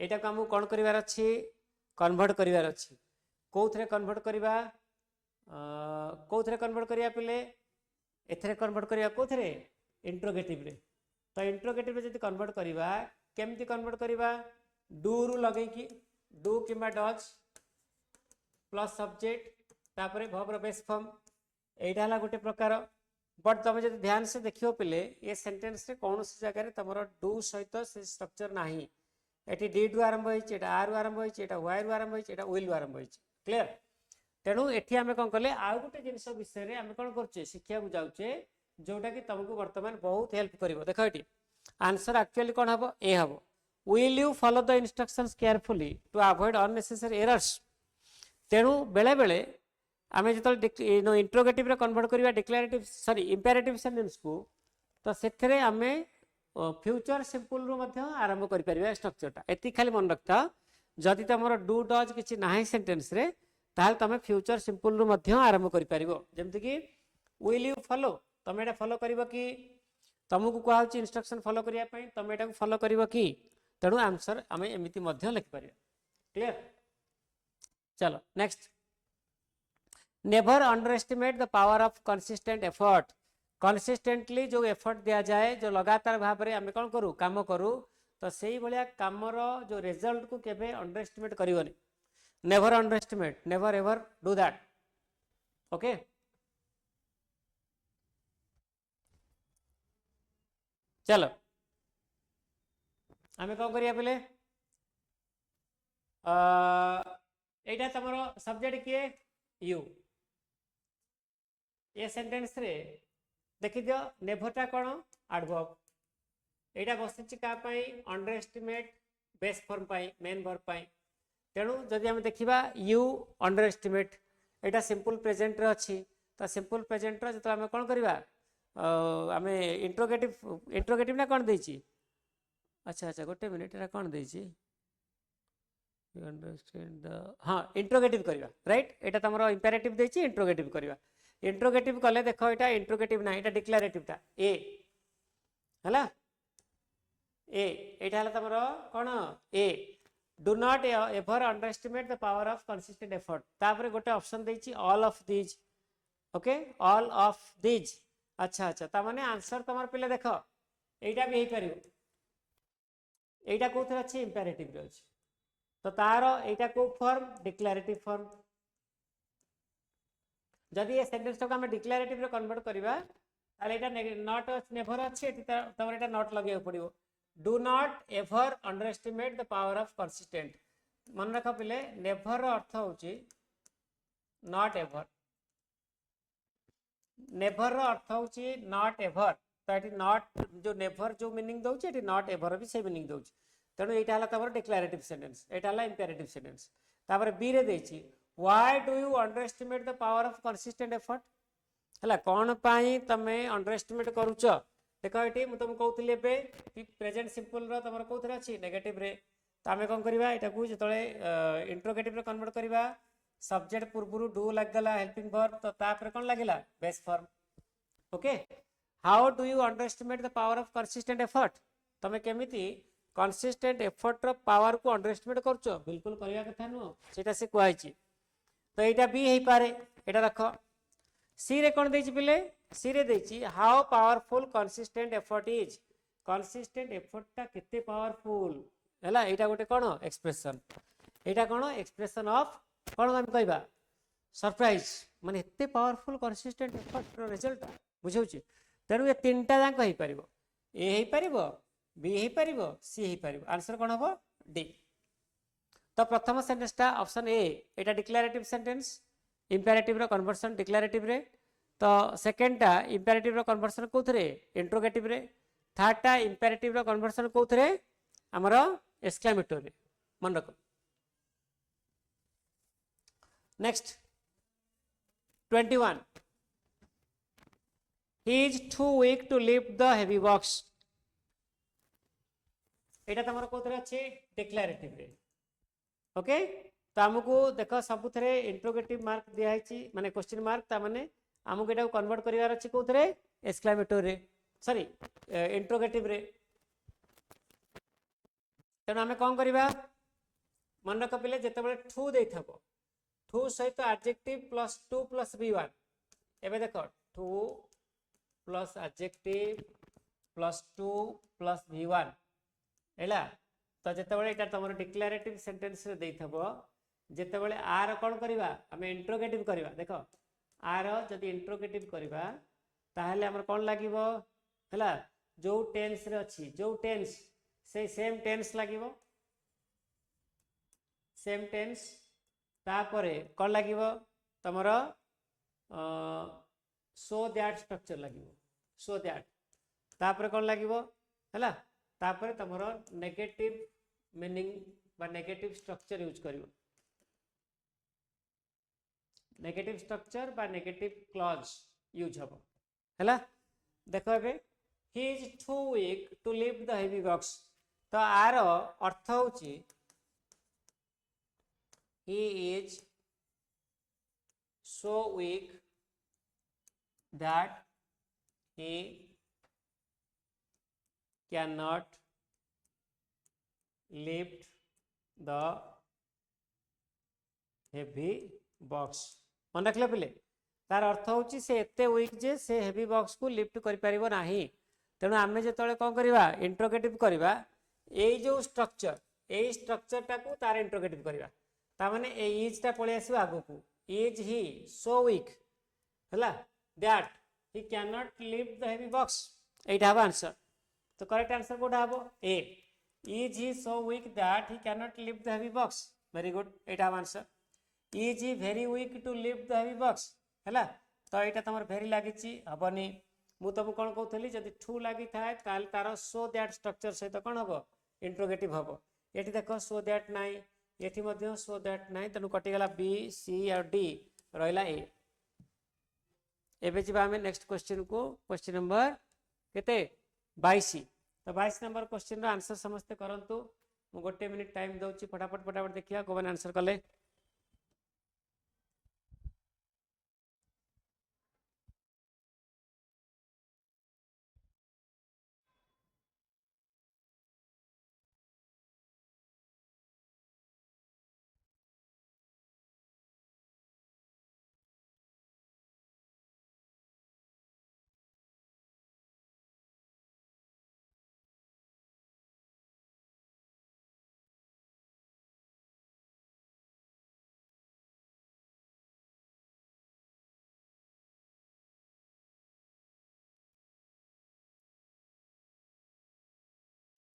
एटा को हम कौन करिवार अछि कन्वर्ट करिवार अछि कौथरे कन्वर्ट करवा कौथरे कन्वर्ट करिया पिले एथरे कन्वर्ट करिया कौथरे इंट्रोगेटिव रे तो इंट्रोगेटिव जब कन्वर्ट करवा केमती कन्वर्ट करवा डू रु लगे कि डू किंबा डज प्लस सब्जेक्ट तापर भर्ब बेस फॉर्म एटा हला गोटे प्रकार बट तुम जो ध्यान से देखियो पिले ये सेंटेंस रे कौन सी जगह तुम डू सहित से स्ट्रक्चर नाही एटी डी रु आरंभ होइछि एटा आर रु आरंभ होइछि एटा वाई रु आरंभ होइछि एटा विल रु आरंभ होइछि क्लियर तेणु एठी आमे कोन कले आ गोटे जिंस विषय रे आमे कोन करछे शिक्षा को जाउछे जोटा कि तुमको वर्तमान बहुत हेल्प करिवो देखो एठी आंसर एक्चुअली कोन हबो ए हबो will you follow the instructions carefully to avoid unnecessary errors तेणु बेले बेले आमे जो इंट्रोगेटिव रे कन्वर्ट करवा डिक्लेरेटिव सॉरी इंपेरेटिव सेंटेंस को तो सेथरे आमे फ्यूचर सिंपल रु मध्य आरंभ करि परिबा स्ट्रक्चरटा एति खाली मन रखता जदि तमरो डू डज किछि नाही सेंटेंस रे ताल तमे फ्यूचर सिंपल रु मध्य आरंभ करि परिबो जेमति कि विल यू फॉलो तमे एटा फॉलो करिवो कि तुमको कुआ होछि इंस्ट्रक्शन फॉलो करिया पई तमे एटा फॉलो करिवो कि तेणु आंसर आमे एमिति मध्य लिख परिबा क्लियर चलो next never under estimate the power of consistent effort consistently जो एफर्ट दिया जाए जो लगातार भाव में आम कौन करूँ काम करूँ तो से भाया कामर जो रिजल्ट को केबे अंडर एस्टिमेट करनी never under estimate never ever do that okay चलो आम कौन करिया पहले एटा तुम सब्जेक्ट किए यू ये सेंटेंस रे देखि दियो नेभरटा कोन एडवर्ब एटा बसिछि का पई अंडर एस्टिमेट बेस फॉर्म पई मेन वर्ब पई तेणु जदि हम देखिबा you under estimate Etah simple present रे अछि तो सिंपल प्रेजेंट रे जतो हम कोन करबा आमे इंट्रोगेटिव ना कोन देछि अच्छा अच्छा गोटे मिनिट एटा कोन देछि यू अंडरस्टैंड द हां इंट्रोगेटिव करबा राइट एटा तमरो इंपेरेटिव देछि इंट्रोगेटिव करबा इंट्रोगेटिव कले देखो एटा इंट्रोगेटिव ना एटा डिक्लेरेटिव ता ए हला ए एटा हला तमरो कोन ए do not ever underestimate the power of consistent effort तापर गोटे ऑप्शन देछि all of these okay all of these अच्छा अच्छा ता माने आंसर तमर पिले देखो एटा भी हे परिबो एटा कोथरे अछि इंपेरेटिव रे अछि तो तारो एटा को फॉर्म डिक्लेरेटिव फॉर्म जदि ये सेंटेंस को हम डिक्लेरेटिव रे कन्वर्ट करबा ताले एटा नॉट नेवर अछि तमर एटा नॉट लगे पड़िबो do not ever underestimate the power of consistent मन रख पिले नेवर रो अर्थ होची नॉट एवर नेवर रो अर्थ होची नॉट एवर तो एटी नॉट जो नेवर जो मीनिंग दोची एटी नॉट एवर भी से मीनिंग दोची तेणु एटा हला तमर डिक्लेरेटिव सेंटेंस एटा हला इंपेरेटिव सेंटेंस तापर बी रे देची why do you underestimate the power of consistent effort हला कोन पाई तमे अंडर एस्टिमेट करूछ देखो एटी मु तुम कहउतली एबे प्रेजेंट सिंपल रो तमर कोथरे अछि नेगेटिव रे त हमें कोन करबा एटा को जतळे इंट्रोगेटिव रे कन्वर्ट करबा सब्जेक्ट पूर्वरु डू लग गला हेल्पिंग वर्ब तो तापर कोन लागिला base form okay how do you underestimate the power of consistent effort तमे केमिति कंसिस्टेंट एफर्ट रो पावर को अंडर एस्टिमेट करछ बिल्कुल करिया कथा नो सेटा से कहैछि तो एटा बी हे पारे एटा रखो सी रे कोन देछि पिले सी रे देछि how powerful consistent effort is consistent effort ता केते पावरफुल हला एटा गोटे कोन expression Etah cone expression of cone हम कहबा सरप्राइज माने एते पावरफुल कंसिस्टेंट एफर्ट रो रिजल्ट बुझौछि तेनु ये तीनटा जाक हे परिबो ए हे परिबो बी हे परिबो सी हे परिबो आंसर कोन हबो डी तो प्रथम सेंटेंस ता option A Etah declarative sentence imperative row conversion declarative रे तो सेकंड टा इंपेरेटिव रो कन्वर्जन कोथरे इंट्रोगेटिव रे थर्ड टा इंपेरेटिव रो कन्वर्जन कोथरे हमरो एक्सक्लेमेटरी मन रखो next 21 he is too weak to lift the heavy box एटा तमरो कोथरे अछि डिक्लेरेटिव रे ओके तो हमको देखो सबुथरे इंट्रोगेटिव मार्क दिया है माने क्वेश्चन मार्क ता माने हमको एटा कन्वर्ट करिवार अछि कोथरे एक्सक्लेमेटरी रे सॉरी इंट्रोगेटिव रे तेणु आम कौन करवा मन रख पिले जिते ठू दे ठू सहित adjective plus to plus be one एवं देख ठू प्लस एडजेक्टिव +2 + v1 हैला। तो जेतेबेले एटा तमर डिक्लेरेटिव सेंटेंस रे देइथबो जेतेबेले आर कोन करबा हमें इंट्रोगेटिव करबा देखो आर जदि इंट्रोगेटिव करबा ताहले हमर कोन लागिवो हैला जो टेंस रे अछि जो टेंस से सेम टेंस लागिवो सेम टेंस तापरे कोन लागिवो तमर सो दैट स्ट्रक्चर लागिवो सो दैट तापरे कोन लागिवो हैला तापरे तमरो नेगेटिव मीनिंग बा नेगेटिव स्ट्रक्चर यूज करिवो नेगेटिव स्ट्रक्चर बा नेगेटिव क्लॉज यूज हबो हैला। देखो एबे he is too weak to lift the heavy box तो आर अर्थ होची he is so weak that he cannot lift the heavy box मन रखले पिले तार अर्थ होची से एते वीक जे से हेवी बॉक्स को लिफ्ट करि परिबो नाही तेणु आमे जेतळे कोन करबा इंट्रोगेटिव करबा एई जो स्ट्रक्चर टाकू तार इंट्रोगेटिव करबा ता माने ए इज टा पळे आसीबो आगु को इज ही सो वीक हला that he can not lift the heavy box एटा हबो आंसर तो करेक्ट आंसर कोडा हबो ए is he so weak that he can not lift the heavy box very good एटा हबो answer is he very weak to lift the heavy box हला तो एटा तमर वेरी लागिची हबनी मु तब कोन कहथली जदि टू लागि थाए ताल तार सो दैट स्ट्रक्चर सहित कोन हबो इंट्रोगेटिव हबो एठी देखो सो दैट नाइ एठी मध्य सो दैट नाइ तनु कटि गला बी सी और डी रहिला ए एबे जिबा हमें नेक्स्ट क्वेश्चन को क्वेश्चन नंबर केते 22 तो 22 नंबर क्वेश्चन रो आंसर समस्त करंतु मु गोटे मिनिट टाइम दउची फटाफट देखिया कोन आंसर कले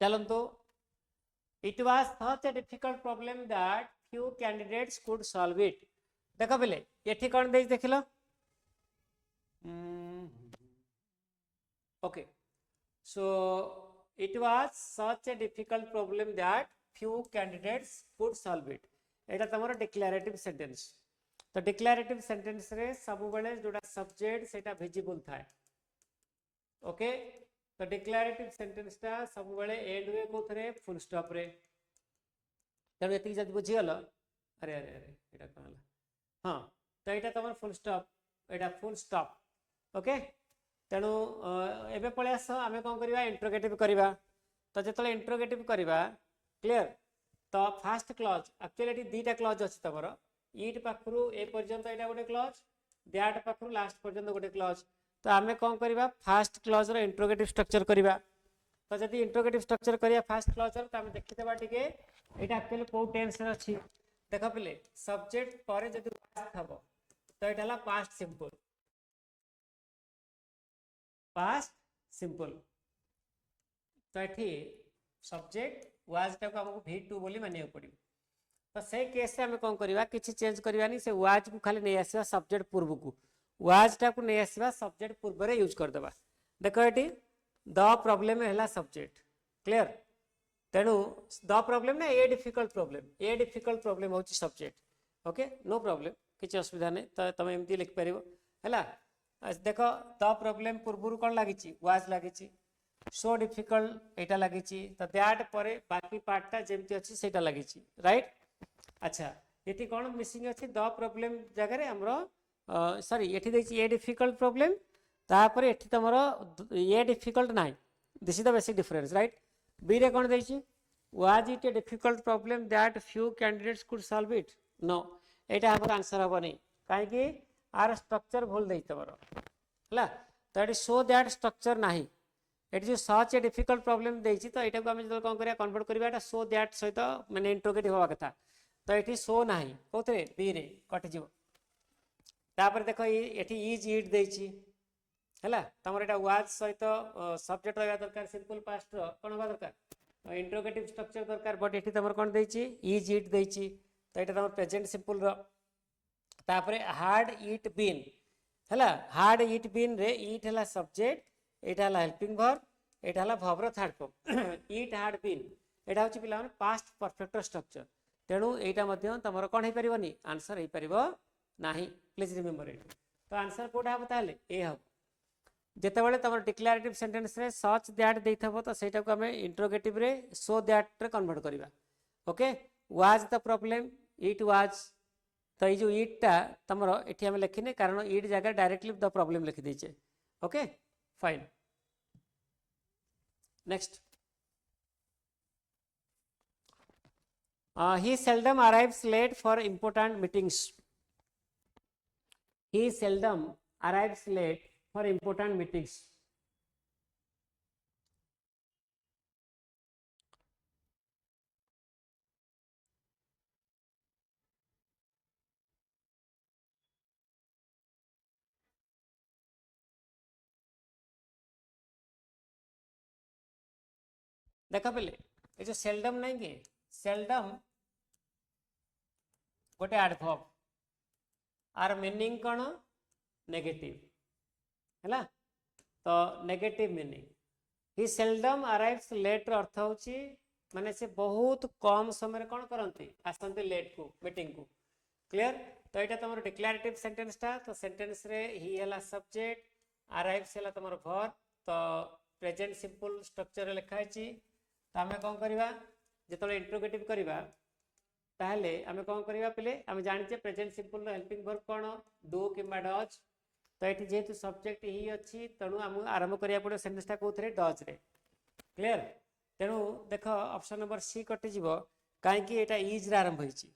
चलंतो it was such a difficult problem that few candidates could solve it देखो बेले एठी कोन देई देखिलो okay so it was such a difficult problem that few candidates could solve it Etah तमरो declarative sentence तो डिक्लेरेटिव सेंटेंस रे सब बेले जोडा सब्जेक्ट सेटा विजिबल थाए ओके तो डिक्लेरेटिव सेंटेंस टा सब बेले एंड वे कोथरे फुल स्टॉप रे तब एति जदि बुझी गलो अरे अरे अरे एटा कहला हां तो एटा तमर फुल स्टॉप एटा फुल स्टॉप ओके तेणु एबे पळे आस आमे कोन करबा इंट्रोगेटिव करबा तो जेतले इंट्रोगेटिव करबा क्लियर तो फर्स्ट क्लॉज एक्चुअली एटी दीटा क्लॉज अछि तमरो ईट पाखरु ए पर्यंत एटा गोटे क्लॉज दैट पाखरु लास्ट पर्यंत गोटे क्लॉज तो आमे कोन करबा फर्स्ट क्लॉज रो इंट्रोगेटिव स्ट्रक्चर करबा तो जदि इंट्रोगेटिव स्ट्रक्चर करिया फर्स्ट क्लॉज रो त आमे देखितबा टिके एटा एक्चुअली को टेंस रे अछि देखो पिले सब्जेक्ट परे जदि पास्ट हबो तो एटा ला पास्ट सिंपल तो एठी सब्जेक्ट वाज टा को हमको v2 बोली मानियो पड़ियो तो से केस से हमें कोन करबा किछि चेंज करबानी से वाज को खाली नै आसीबा सब्जेक्ट पूर्व को वाज टा को नै आसीबा सब्जेक्ट पूर्व रे यूज कर देबा देखो एटी द प्रॉब्लम हैला सब्जेक्ट क्लियर तेणु द प्रॉब्लम ना ए डिफिकल्ट प्रॉब्लम होची सब्जेक्ट ओके नो प्रॉब्लम किछि असुविधा नै तो तमे एमती लिख परिबो हैला देखो द प्रॉब्लम पूर्व कोन लागिची वाज लागिची सो डिफिकल्ट एटा लागिची तो दैट परे बाकी पार्ट टा जेमती अछि सेटा लागिची राइट अच्छा एटी कोन मिसिंग अछि द प्रॉब्लम जगह रे हमरो सॉरी एठी देछि ए डिफिकल्ट प्रॉब्लम तापरे एठी तमरो ए डिफिकल्ट नाही this is the basic difference right B रे कोन देछि was it a difficult problem that few candidates could solve it no एटा हमर आंसर हबो नै काहे कि आर स्ट्रक्चर भूल देइ तमरो हला तो एटी सो दैट स्ट्रक्चर नाही एटी जो सच ए डिफिकल्ट प्रॉब्लम देछि तो एटा को हम जो कोन करिया कन्वर्ट करिया एटा सो दैट सहित माने इंट्रोगेटिव होवा कथा तो एटी सो नाही कोथरे बी रे कटि जिवो तापर देखो एटी इज इट देछि हैला तमर एटा वाज सहित सब्जेक्ट रहबा दरकार सिंपल पास्ट रो कोन होबा दरकार इंट्रोगेटिव स्ट्रक्चर दरकार बट एटी तमर कोन देछि इज इट देछि तो एटा तमर प्रेजेंट सिंपल रो तापर हार्ड इट बीन हैला हार्ड इट बीन रे इट हैला सब्जेक्ट एटा हैला हेल्पिंग वर्ब एटा हैला वर्ब रो third form it had been एटा होछि पिला माने पास्ट परफेक्ट स्ट्रक्चर तेणु एटा मध्य तमर कोन हे परिबनी आंसर हे परिबो नाही प्लीज रिमेंबर इट तो आंसर कोडा हबो ताले ए हबो जेतेबेले तमर डिक्लेरेटिव सेंटेंस रे सच दैट देथबो तो सेटा को हमें इंट्रोगेटिव रे सो दैट रे कन्वर्ट करबा okay was the problem it was तो ये जो इट टा तमरो एठी हम लिखिने कारण इट जगह डायरेक्टली द प्रॉब्लम लिखि देछे okay fine next he seldom arrives late for important meetings he seldom arrives late for important meetings देखा पहले ये जो सेल्डम नहीं के सेल्डम गोटे एडवर्ब आर मीनिंग कौन नेगेटिव हैला तो नेगेटिव मीनिंग ही सेल्डम अराइव्स लेट अर्थ होची माने से बहुत कम समय कौन करती आसती लेट को मीटिंग को क्लियर तो यहाँ तुम डिक्लेरेटिव सेंटेंस टा तो सेंटेंस रे ही हैला सब्जेक्ट अराइव्स हैला तुम वर्ब तो प्रेजेंट सिंपल स्ट्रक्चर लिखा है तो आम कौन करवा जो इंट्रोगेटिव करवा ताहले आम कौन करवा पे आम जाने प्रेजेंट सिंपल हेल्पिंग वर्ब कौन डू कि डज तो ये जेहेतु सब्जेक्ट ही अच्छी तेणु आम आरंभ करा पड़ो सेंटेंसटा कौन डज रे क्लियर तेणु देख ऑप्शन नंबर सी कटिज कहीं यहाँ इज आरंभ होती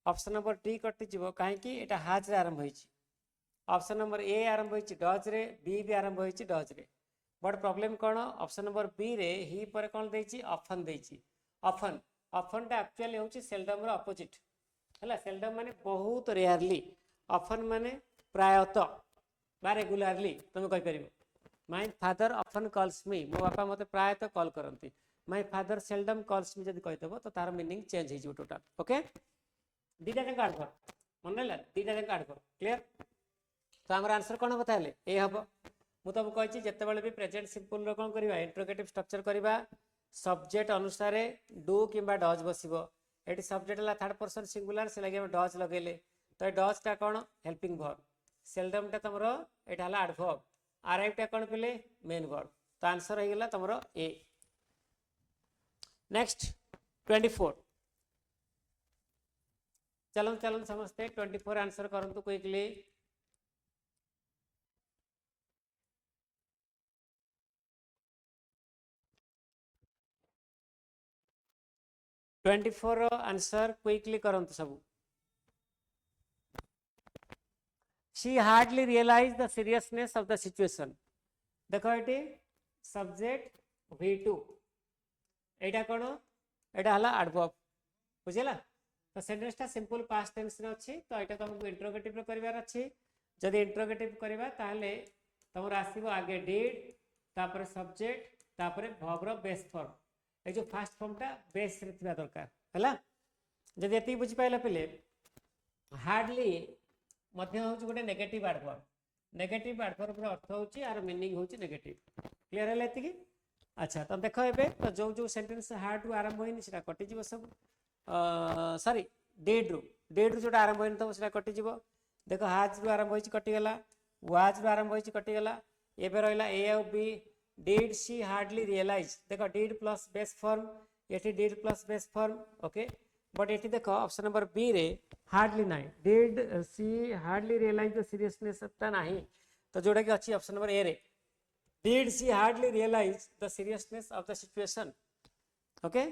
ऑप्शन नंबर डी कटिज कहीं यहाँ हाज आरंभ होती ऑप्शन नंबर ए आरंभ होती डज रे बी भी आरंभ होती डज रे बट प्रॉब्लम कौन ऑप्शन नंबर बी रे ही पर कौन देछि ऑफन देछि ऑफन ऑफन टा एक्चुअली होछि सेल्डम रो अपोजिट हैला सेल्डम माने बहुत रेयरली ऑफन माने प्रायतः बा रेगुलरली तुम कहि परिबो my father often calls me मो बापा मते प्रायतः कॉल करंती my father seldom calls me जदी कहितबो तो तार मीनिंग चेंज हे जिवो टोटल ओके दीटा जंक ऐड कर मन लेला दीटा जंक ऐड कर क्लियर तो हमर आंसर कोन बताले ए हबो मु तुमको कही जितेबाला भी प्रेजेंट सिंपल कौन करवा इंट्रोगेटिव स्ट्रक्चर करवा सब्जेक्ट अनुसार डू कि डज बसो ये सब्जेक्ट है थर्ड पर्सन सिंगुलर से लगे डज लगेले तो ये डज टा कौन हेल्पिंग वर्ब सेल्डम टा तुम यहाँ एडवर्ब अराइव टा कौन पे मेन वर्ब तो आंसर हो गला तुम ए नेक्स्ट 24 चलो चलो समझते 24 आंसर करंतु क्विकली 24 आंसर क्विकली करंतु सब she hardly realized the seriousness of the situation देखो ये सब्जेक्ट V2 एटा कौन एटा हला एडवर्ब बुझिला तो सेंटेंस टा सिंपल पास्ट टेंस रे अछि तो एटा तुमको इंट्रोगेटिव रे करबार अछि जदि इंट्रोगेटिव करबा ताहले तमर आसीबो आगे डिड तापर सब्जेक्ट तापर वर्ब रो बेस फॉर्म ए जो फास्ट फॉर्म टा बेस रे थिबा दरकार हैला जदि एति बुझि पाइला पले हार्डली मध्य होची गोटे नेगेटिव एडवर्ब रो अर्थ होची आर मीनिंग होची नेगेटिव क्लियर हैला एति की अच्छा तो देखो एबे तो जो जो सेंटेंस हार्ड रु आरंभ होइनी सेटा कटि जीवो सब सॉरी डेड रु जोटा आरंभ होइनी तो सेटा कटि जीवो देखो हाज रु आरंभ होइची कटि गेला वाज रु आरंभ होइची कटि गेला एबे रहला ए और B did she hardly realise देखो डिड प्लस बेस फॉर्म एटी did plus base form okay but एटी देखो ऑप्शन नंबर बी रे हार्डली नहीं did she hardly realise the seriousness ता नहीं तो जोटा कि अच्छी ऑप्शन नंबर ए रे did she hardly realize the seriousness of the situation okay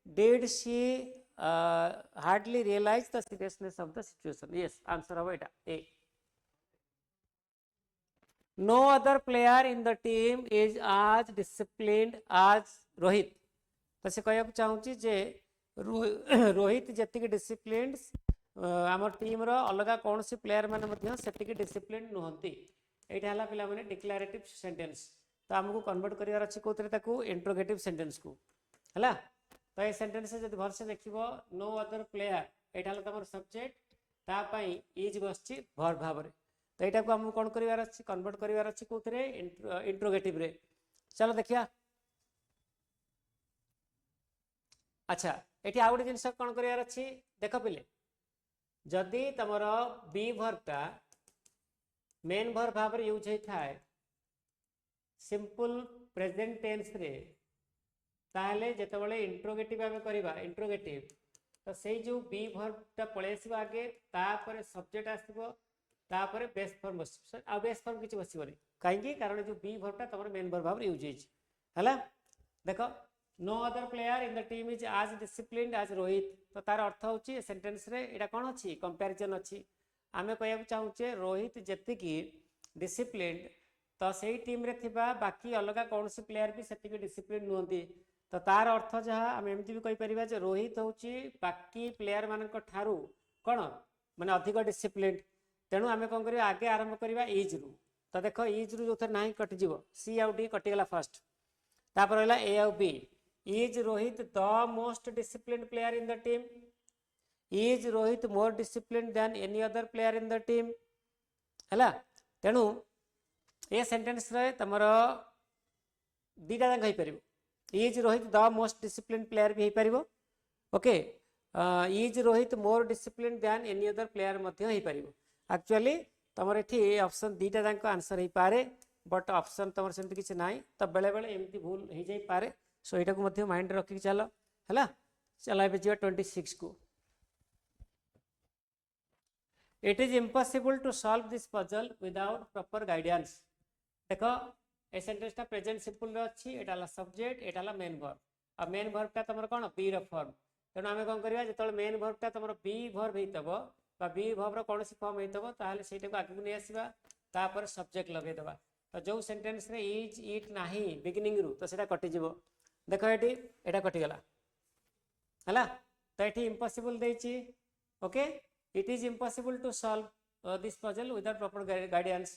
did she hardly realize the seriousness of the situation yes answer hobo eta a no other player in the team is as disciplined as Rohit. तो से कहूँ चाहूँगी जे रोहित जी डिसिप्लिन्ड आम टीम अलग कौन सी प्लेयर मैंने से डिसिप्लिन नुहति। यहाँ है पे डिक्लेरेटिव सेंटेंस। तो आमको कन्वर्ट करार अच्छी कौन इंट्रोगेटिव सेंटेंस को है। तो ये सेंटेंस जब भलसे देख नो अदर प्लेयर यहाँ तुम सब्जेक्ट तापाई इज बस भर भाव। तो यहाँ को आमको कौन करार अच्छी कन्वर्ट करार अच्छी कौन इंट्रोगेटिव रे। चलो देखिया। अच्छा ये आउ गोटे जिन कौन करार अच्छी देख पिले जदि तुम बी भर्वटा मेन भर भाव यूज होता है सिंपल प्रेजेंट टेंस रे ताहले जेतेबेले इंट्रोगेटिव आमे करबा इंट्रोगेटिव तो से जो बी भर्वटा पळे आसीबा आगे तापर सब्जेक्ट आसीबो तापर बेस फॉर्म बस आ बेस फॉर्म किछि बसिबोनी काहेकि कारण जो बी भर्वटा तमर मेन भर भाव यूज होइछ हला। देखो no other player in the team is as disciplined as Rohit. तो तार अर्थ होची सेंटेंस रे एटा कोन अछि कंपैरिजन अछि। आमे कहया चाहूचे रोहित जेतिकी डिसिप्लिन्ड तो सही टीम रे थिबा बाकी अलग कौन सी प्लेयर भी सेतिकी डिसिप्लिन नुहंती। तो तार अर्थ जहाँ आम एमती भी कहीपर जे रोहित हूँ बाकी प्लेयर मान ठारू कौन माने अधिक डिसिप्लिन। तेणु आम कौन कर आगे आरंभ करवा इज रु। तो देख इज रु जो थे ना कटिज सी आउ डी कटिगला फास्ट तापर रहा ए आउ B. Is Rohit the most discipline player in the team is Rohit more discipline than any other player in the team है। तेणु ये सेंटेंस रे तमर दीटा जाक हो पार is Rohit the most discipline player भी हो पार okay is Rohit more discipline than any other player हो पार। एक्चुअली तुम ये ऑप्शन दीटा जाक आंसर हो पारे बट ऑप्शन तुम सेमती किसी ना तो बेले बेले एमती भूल हो जाई पारे। सो यहाँ को माइंड रखिक चल है। चलो ये जी 26 को it is impossible to solve this puzzle without proper guidance. देखो ए सेंटेंसटा प्रेजेंट सिंपल अच्छी एटा सब्जेक्ट एटा मेन वर्ब आ मेन वर्बटा तुम कौन बी फॉर्म। तेणु आम कौन करवा जो मेन वर्बटा तुम बी वर्ब होता बी वर्बर कौन फॉर्म होता है से आगे नहीं आसवा तापर सब्जेक्ट लगेदेवा। तो जो सेंटेंस रे इज इट ना बिगिनिंग रु तो सीटा कटिज। देख ये कटिगला है। तो ये इम्पॉसिबल देची okay it is impossible to solve this puzzle without proper guidance.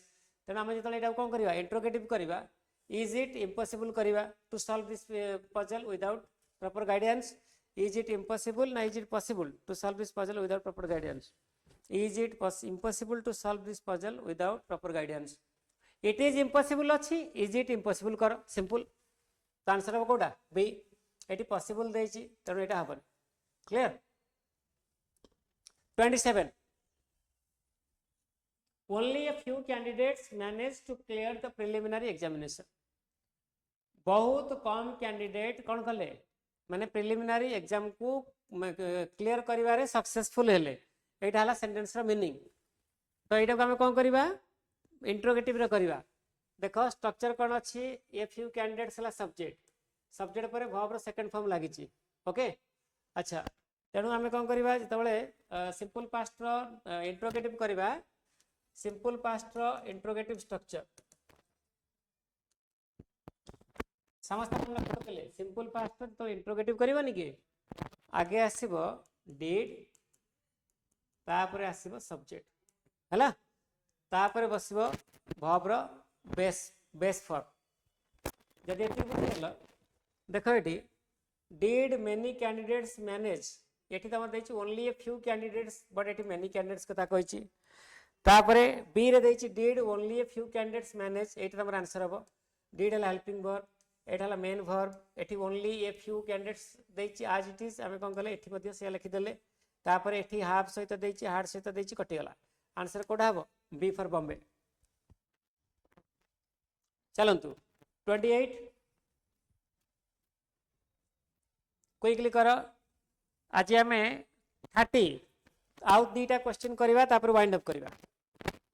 तेणु आम जो यहाँ कौन करवा इंट्रोगेटिव करवा इज इट इम्पॉसिबल करवा to solve this puzzle without proper guidance. Is it impossible ना is it possible to solve this puzzle without proper guidance. Is it impossible to solve this puzzle without proper guidance. It is impossible अच्छी इज इट इम्पॉसिबल कर सिंपल। तो आंसर हम कौटा बी ये पॉसिबल देची तेणु यहाँ हेनी clear. 27 only a few candidates managed to clear the preliminary examination। बहुत कम कैंडिडेट कौन कले माने प्रिलिमिनारी एग्जाम को क्लियर करिवारे सक्सेसफुल हेले एटा हला सेंटेंस रो मीनिंग। तो एटा को हम कौन करबा इंट्रोगेटिव रे करबा। देखो स्ट्रक्चर कौन अच्छी ए फ्यू कैंडिडेट्स हला सब्जेक्ट सब्जेक्ट पर वर्ब रो सेकंड फॉर्म लागिची ओके। अच्छा तेणु आम कौन करवा जो सिंपल पास्ट रो इंट्रोगेटिव करवा सिंपल पास्ट रो इंट्रोगेटिव स्ट्रक्चर समस्त सिंपल पास्ट तो इंट्रोगेटिव करवानी कि आगे आसब डिड तापर आसब सब्जेक्ट है तापर बस वर्ब रो बेस बेस फॉर्म। जदि बुझीगल देख ये डिड मेनी कैंडिडेट्स मैनेज ये तुम देखिए only a few candidates but ये मेनी कैंडिडेट्स कथा कही। तापर बी रे देछि did only a few candidates manage ये तुम आंसर हम डिड है हेल्पिंग वर्ब एटा मेन वर्ब एटी ओनली ए फ्यू कैंडिडेट्स देछि आज इट इज आम कौन कले ये से लिखिदेले तापर एटी हाफ सहित देछि हार्ड सहित देछि कटिगला आंसर कोडा हम बी फॉर बॉम्बे। चलतु 28 क्विकली कर आज आम 30 आउ दुईटा क्वेश्चन करवा तापर वाइंड अप करवा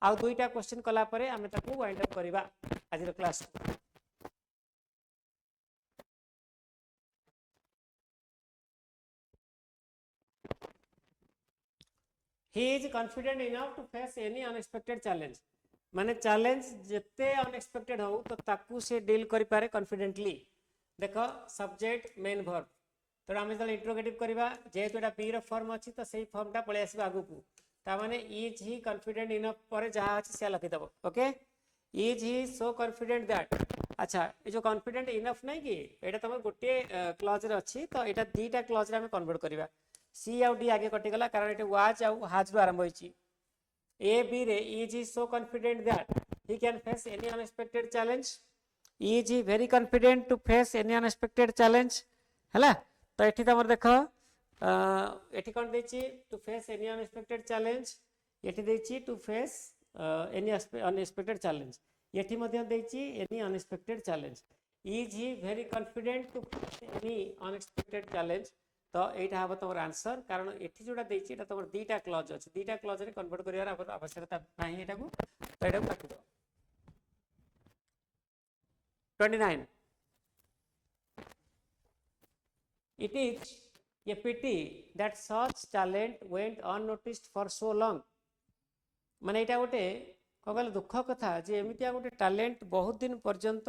आउ दुईटा क्वेश्चन कला परे आम ताकू वाइंड अप करवा आज class. He is confident enough to face any unexpected challenge। माने चैलेंज जिते अनएक्सपेक्टेड हो तो ताकू से डील करि पारे कॉन्फिडेंटली। देखो सब्जेक्ट मेन वर्ब, तो आम जो इंट्रोगेटिव करवा जेहेतु एटा बी रो फॉर्म अच्छी तो सही फॉर्मटा पळै आसीबा आगु को, ता माने इज ही कॉन्फिडेंट इनफ पर जहाँ अच्छी से लिखि दबो। Okay, is he so confident that. अच्छा, ये जो कॉन्फिडेंट इनफ नहीं कि एटा तुम गोटे क्लॉज रे अच्छी, तो एटा दीटा क्लॉज रे हम कन्वर्ट करवा। सी आउ डी आगे कटिगला कारण ये वाज आउ हाज रो आरंभ होईची। ए बी रे is he so confident that he can face any unexpected challenge. Is he very confident to face any unexpected challenge हैला। तो एठी तमर देखो एठी कोन देछि to face any unexpected challenge, एठी देछि to face any unexpected challenge, एठी मध्ये देछि any unexpected challenge. Is he very confident to face any unexpected challenge, तो एटा हबो तमर आंसर कारण एठी जोडा देछि एटा तमर दीटा क्लॉज अछि, दीटा क्लॉज रे कन्वर्ट करियार आवश्यकता नाही एटा को, तो एटा को काटि दो। 29 It is a pity that such talent went unnoticed for so long। माने एटा गोटे कहले दुख कथा जे एमितिया गोटे टैलेंट बहुत दिन पर्यंत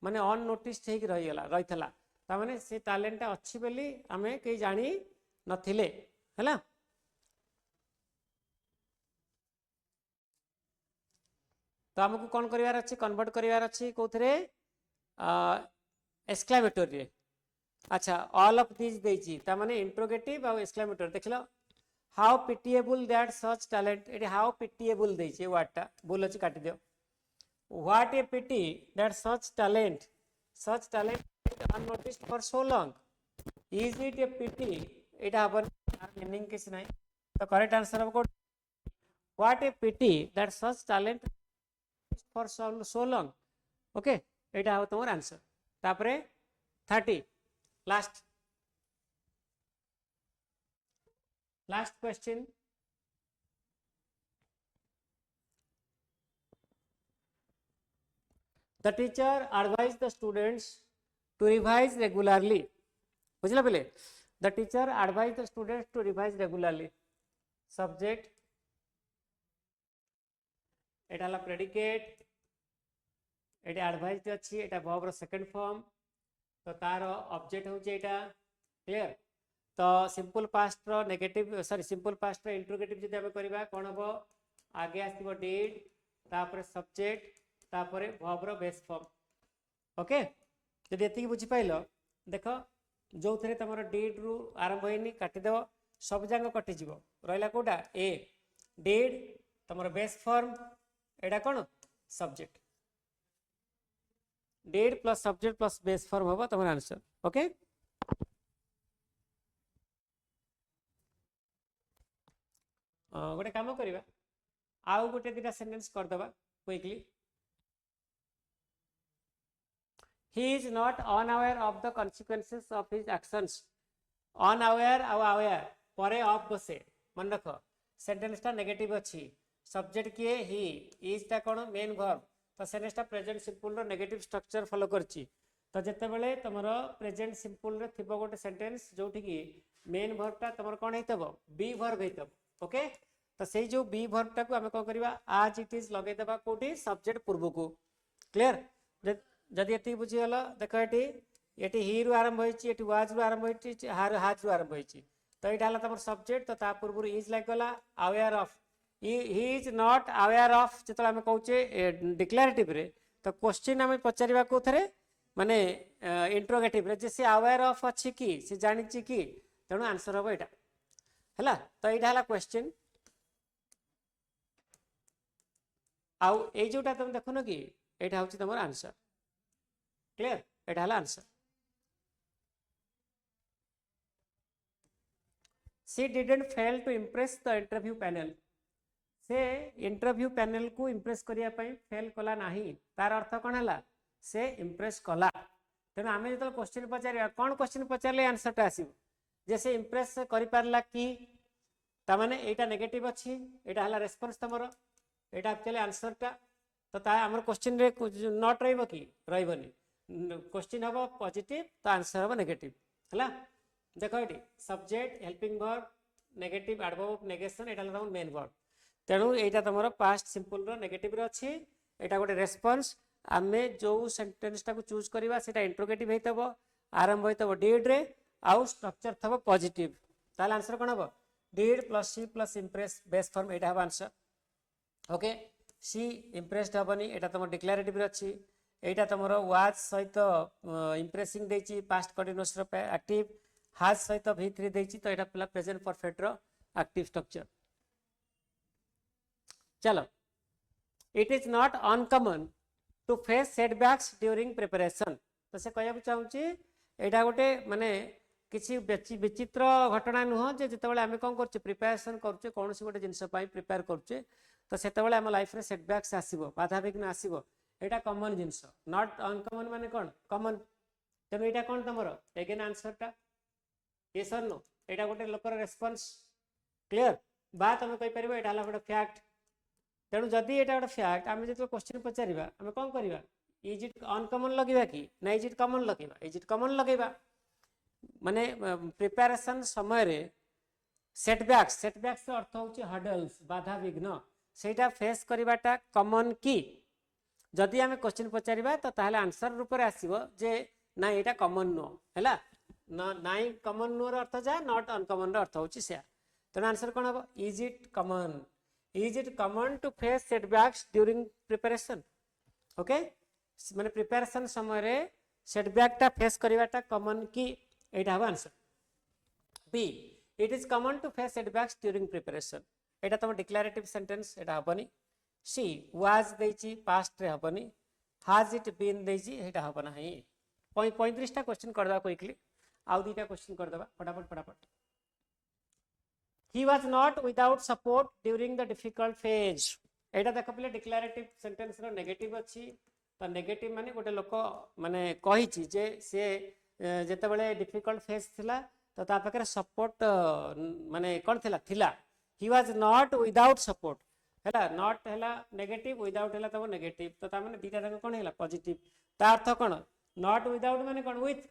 माने अननोटिस्ड हेक रहीथला, ता माने से टैलेंट अच्छी बोली आमे कई जानी नथिले हैला। तो हमको कौन करिवार अछि, कन्वर्ट करिवार अछि कोथरे एक्सक्लेमेटरी रे। अच्छा, ऑल ऑफ दिस देछि ता माने इंट्रोगेटिव और एक्सक्लेमेटरी देखलो। How pitiable that such talent, एटी हाउ पिटिएबल देछि वर्डटा बोल अछि काटि दियो। What a pity that such talent unnoticed for so long. Is it a pity, एटा हबन मीनिंग किछ नाही, तो करेक्ट आंसर हबो what a pity that such talent for so long. Okay, एटा हबो तमर आंसर। तापरे 30 last question। the teacher advised the students to revise regularly। बुझला पहले, the teacher advised the students to revise regularly। subject एटा हला predicate, एटा advised अछि, एटा verb रो second form, तो तार ऑब्जेक्ट होचे एटा। क्लियर, तो सिंपल पास्ट रो नेगेटिव सॉरी सिंपल पास्ट रो इंट्रोगेटिव जदि हम करबा कोन हबो, आगे आसीबो डिड, तापर सब्जेक्ट, तापर वर्ब रो बेस फॉर्म। ओके, जदि एति बुझि पाइलो, देखो जो थरे तमरो डिड रु आरंभ होइनी काटि देबो, सब जांग कटि जिवो, रहला कोडा ए डिड, तमरो बेस फॉर्म एडा कोन subject, did plus subject plus base form हबो तमरो आंसर। ओके, गोटे काम करवा, आउ गोटे दिटा सेंटेंस कर दबा quickly. he is not unaware of the consequences of his actions। unaware ଆଉ aware परे ऑफ बसे, मन रख सेंटेंस टा नेगेटिव अछि, सब्जेक्ट किए ही, इज टा कोन मेन वर्ब, तो सेंटेंस टा प्रेजेंट सिंपल रो नेगेटिव स्ट्रक्चर फॉलो करछि। तो जेते बेले तमरो प्रेजेंट सिंपल रे थिबो गोटे सेंटेंस जोठी की मेन वर्ब टा तमरो कोन हेतबो बी वर्ब हेतबो। ओके, तो सेई जो बी वर्ब टा को हम कोन करबा आज इट इज लगे देबा कोठी सब्जेक्ट पूर्व को। क्लियर, जदि एति बुझी हलो, देखो एटी ही रु आरंभ होईची, एटी वाज रु आरंभ होईची, हाज रु आरंभ होईची, तो एटा हला तमर सब्जेक्ट, तो ता पूर्व इज लाग गला aware of. He is not aware of जेतला हम कहूचे डिक्लेरेटिव रे, तो क्वेश्चन हम पचारिबा कोथरे माने इंट्रोगेटिव रे, जे से अवेयर ऑफ अछि कि से जानिची कि, तेणु आंसर हबो एटा हैला। तो एटा हला क्वेश्चन। आउ ए जोटा तुम देखुनो कि एटा होची तमर आंसर। क्लियर, एटा हला answer. she didn't fail to impress the interview panel। से इंटरव्यू पैनल को इंप्रेस करिया पई फेल कला नाही, तार अर्थ कोन हला से इंप्रेस कला। तेणु आम जो क्वेश्चन पचार कौन क्वेश्चन पचारे आंसर आसो, जे से इंप्रेस कर पारला कि, तामाने एटा नेगेटिव अच्छी, एटा हला रेस्पॉन्स तमरो, एटा एक्चुअली आंसर टा, तो ता हमर क्वेश्चन रे नॉट रहइबो कि रहइबोनी, क्वेश्चन हबो पॉजिटिव तो आंसर हबो नेगेटिव हला। देखो eighty subject helping verb negative adverb of negation, एटा हला मेन वर्ब। तेणु यहाँ तुम पास्ट सिंपल नेगेटिव अच्छी यहाँ गोटे रेस्पॉन्स आमे जो सेंटेंस टाको चूज करवा सेटा इंट्रोगेटिव होइतबो आरंभ होइतबो डिड रे आउ स्ट्रक्चर थबो पॉजिटिव ताले आंसर कोन हबो did plus she plus impress base form एटा हबो आंसर ओके सी इंप्रेस्ड हबनी एटा तुम डिक्लेरेटिव रे अछि एटा तुमरो वाज सहित इंप्रेसिंग देछि पास्ट कंटीन्यूअस रो एक्टिव हाज सहित v3 देछि तो एटा पला प्रेजेंट परफेक्ट रो एक्टिव स्ट्रक्चर चलो it is not uncommon to face setbacks during preparation तो से कहया चाहूँगी यहाँ गोटे माने किसी विचित्र घटना नुह जे जितेबाला आम कौन कर प्रिपेरेसन करुचे कौन गोटे जिनस प्रिपेयर करुचे तो सेतेबाला आम लाइफ रे सेटबैक्स आसीबो बाधा विघ्न आसीबो एटा कॉमन जिनस नॉट अनकॉमन माने कौन कॉमन तेणु यहाँ कौन तुम एगेन आंसरटा यस और नो यहाँ गोटे लोकर रेस्पॉन्स क्लियर बा तुम कहीपर यहाँ गोटे फैक्ट तेणु जदि यहाँ गोटे फैक्ट आम जो क्वेश्चन पचारा आम कौन करवा इज इट अनकॉमन लगेगा कि ना इज इट कॉमन लगेगा इज इट कॉमन लगेगा माने प्रिपेरेशन समय रे सेटबैक्स अर्थ होची हर्डल्स बाधा विघ्न सेटा फेस करवाटा कॉमन की जदि आम क्वेश्चन पचारा तो ताहले आंसर रूप में आसीबो जे ना यहाँ कॉमन नुह है ना कॉमन नुहर अर्थ जा नॉट अनकॉमन अर्थ होची से तेणु आंसर कौन हम is it common to face setbacks during preparation okay माने प्रिपरेशन समय रे सेटबैक टा फेस करवाटा कॉमन की एटा हम answer B it is common to face setbacks during preparation एटा तुम declarative sentence Etah हबनी she was देछि पास्ट रे हबनी हाज इट बीन देछि एटा हब नाही 35 टा क्वेश्चन कर दबा क्विकली आउ दुटा क्वेश्चन कर दबा फटाफट he was not without support during the difficult phase एटा देख पले डिक्लेरेटिव सेंटेंस रो नेगेटिव अछि तो नेगेटिव माने गोटे लोक माने कहिछि जे से जेते बेले डिफिकल्ट फेज थिला तो ता पाखरे सपोर्ट माने कोन थिला he was not without support हैला नॉट हैला नेगेटिव विदाउट हैला तब नेगेटिव तो ता माने दीटा रंग कोन हैला पॉजिटिव ता अर्थ कोन नॉट विदाउट माने कोन विथ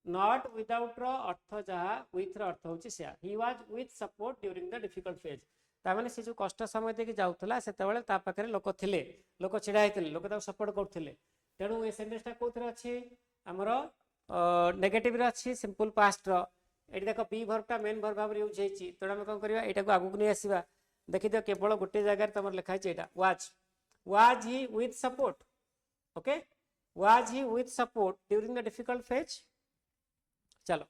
नॉट विदाउट रो अर्थ जहा विथ रो अर्थ होची से he was with support during the difficult phase ता माने से जो कष्ट समय देखि जाउतला सेते बेले ता पाखरे लोक थिले लोक छिडा हेतिले लोक ता सपोर्ट करथिले तेणु ए सेंटेंस ता कोथरे अछि हमरो नेगेटिव रे अछि सिंपल पास्ट रो एटी देखो बी वर्ब ता मेन वर्ब भाव यूज हेछि तो हम कोन करबा एटा को आगु नै आसीबा देखि दियो केवल गोटे जगह तमर लिखा छै एटा was he with support okay was he with support during the difficult phase चलो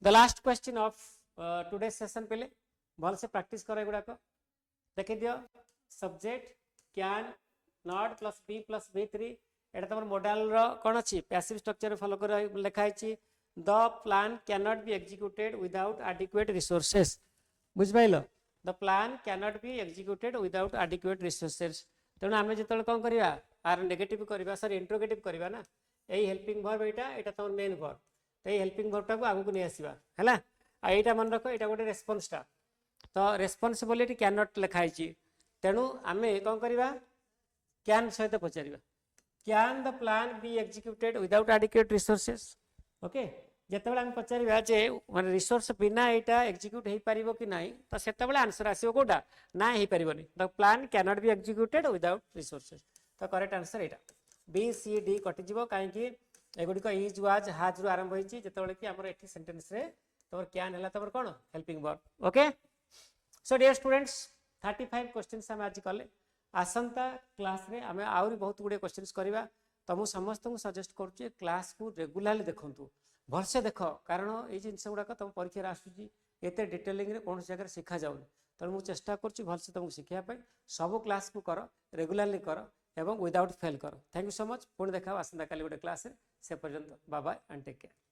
the last question of today session पहले भल से प्रैक्टिस करो एगुड़ाक देखि दियो subject can not plus v3 एटा तुम मॉडल रो कोन अछि पैसिव स्ट्रक्चर फॉलो कर लिखा है the plan can not be executed without adequate resources बुझ पाइलो the plan can not be executed without adequate resources तेणु आम जो कौन करवा आर नेगेटिव करवा सॉरी इंट्रोगेटिव करवा ना यही हेल्पिंग वर्ब एटा तुम मेन वर्ब तो ये हेल्पिंग वर्ब टाको आगु नहीं आसवा है यहाँ मन रख यहाँ गोटे रेस्पॉन्सटा तो रेस्पॉन्सिबिलिटी कैन नॉट लिखाई तेणु आम कौन करवा कैन सहित पचार can the plan be executed without adequate resources okay जिते आम पचार जे माने रिसोर्स बिना यहाँ एग्जीक्यूट हो पार कि ना तो से आंसर आसो कौटा ना हो पार the plan can not be executed without resources तो करेक्ट आंसर यहाँ बी सी डी कटिज कहीं एगुड़िक इज वाज हाज रु आरंभ होती जिते कि आम ये सेंटेंस रे तुम कैन है तुम कौन helping verb okay so dear students 35 questions आम आज कले आसंता क्लास रे आम आहरी बहुत गुड़े क्वेश्चंस करवा तो मुझे समस्त को सजेस्ट करुच्चे क्लास को रेगुलाली देखूँ भलसे देख कारण ये जिनस गुड़ाक तुम परीक्षा आसूँ एत डिटेलिंग कौन जगह शिखा जाऊनी तेणु मुझे चेष्टा करुच्ची भलसे तुमको शिखापी सब क्लास को कर रेगुलाली कर एवं विदाउट फेल कर थैंक यू सो मच पुणी देखा आसंता काली गोटे क्लास से पर्यंत bye bye and take care.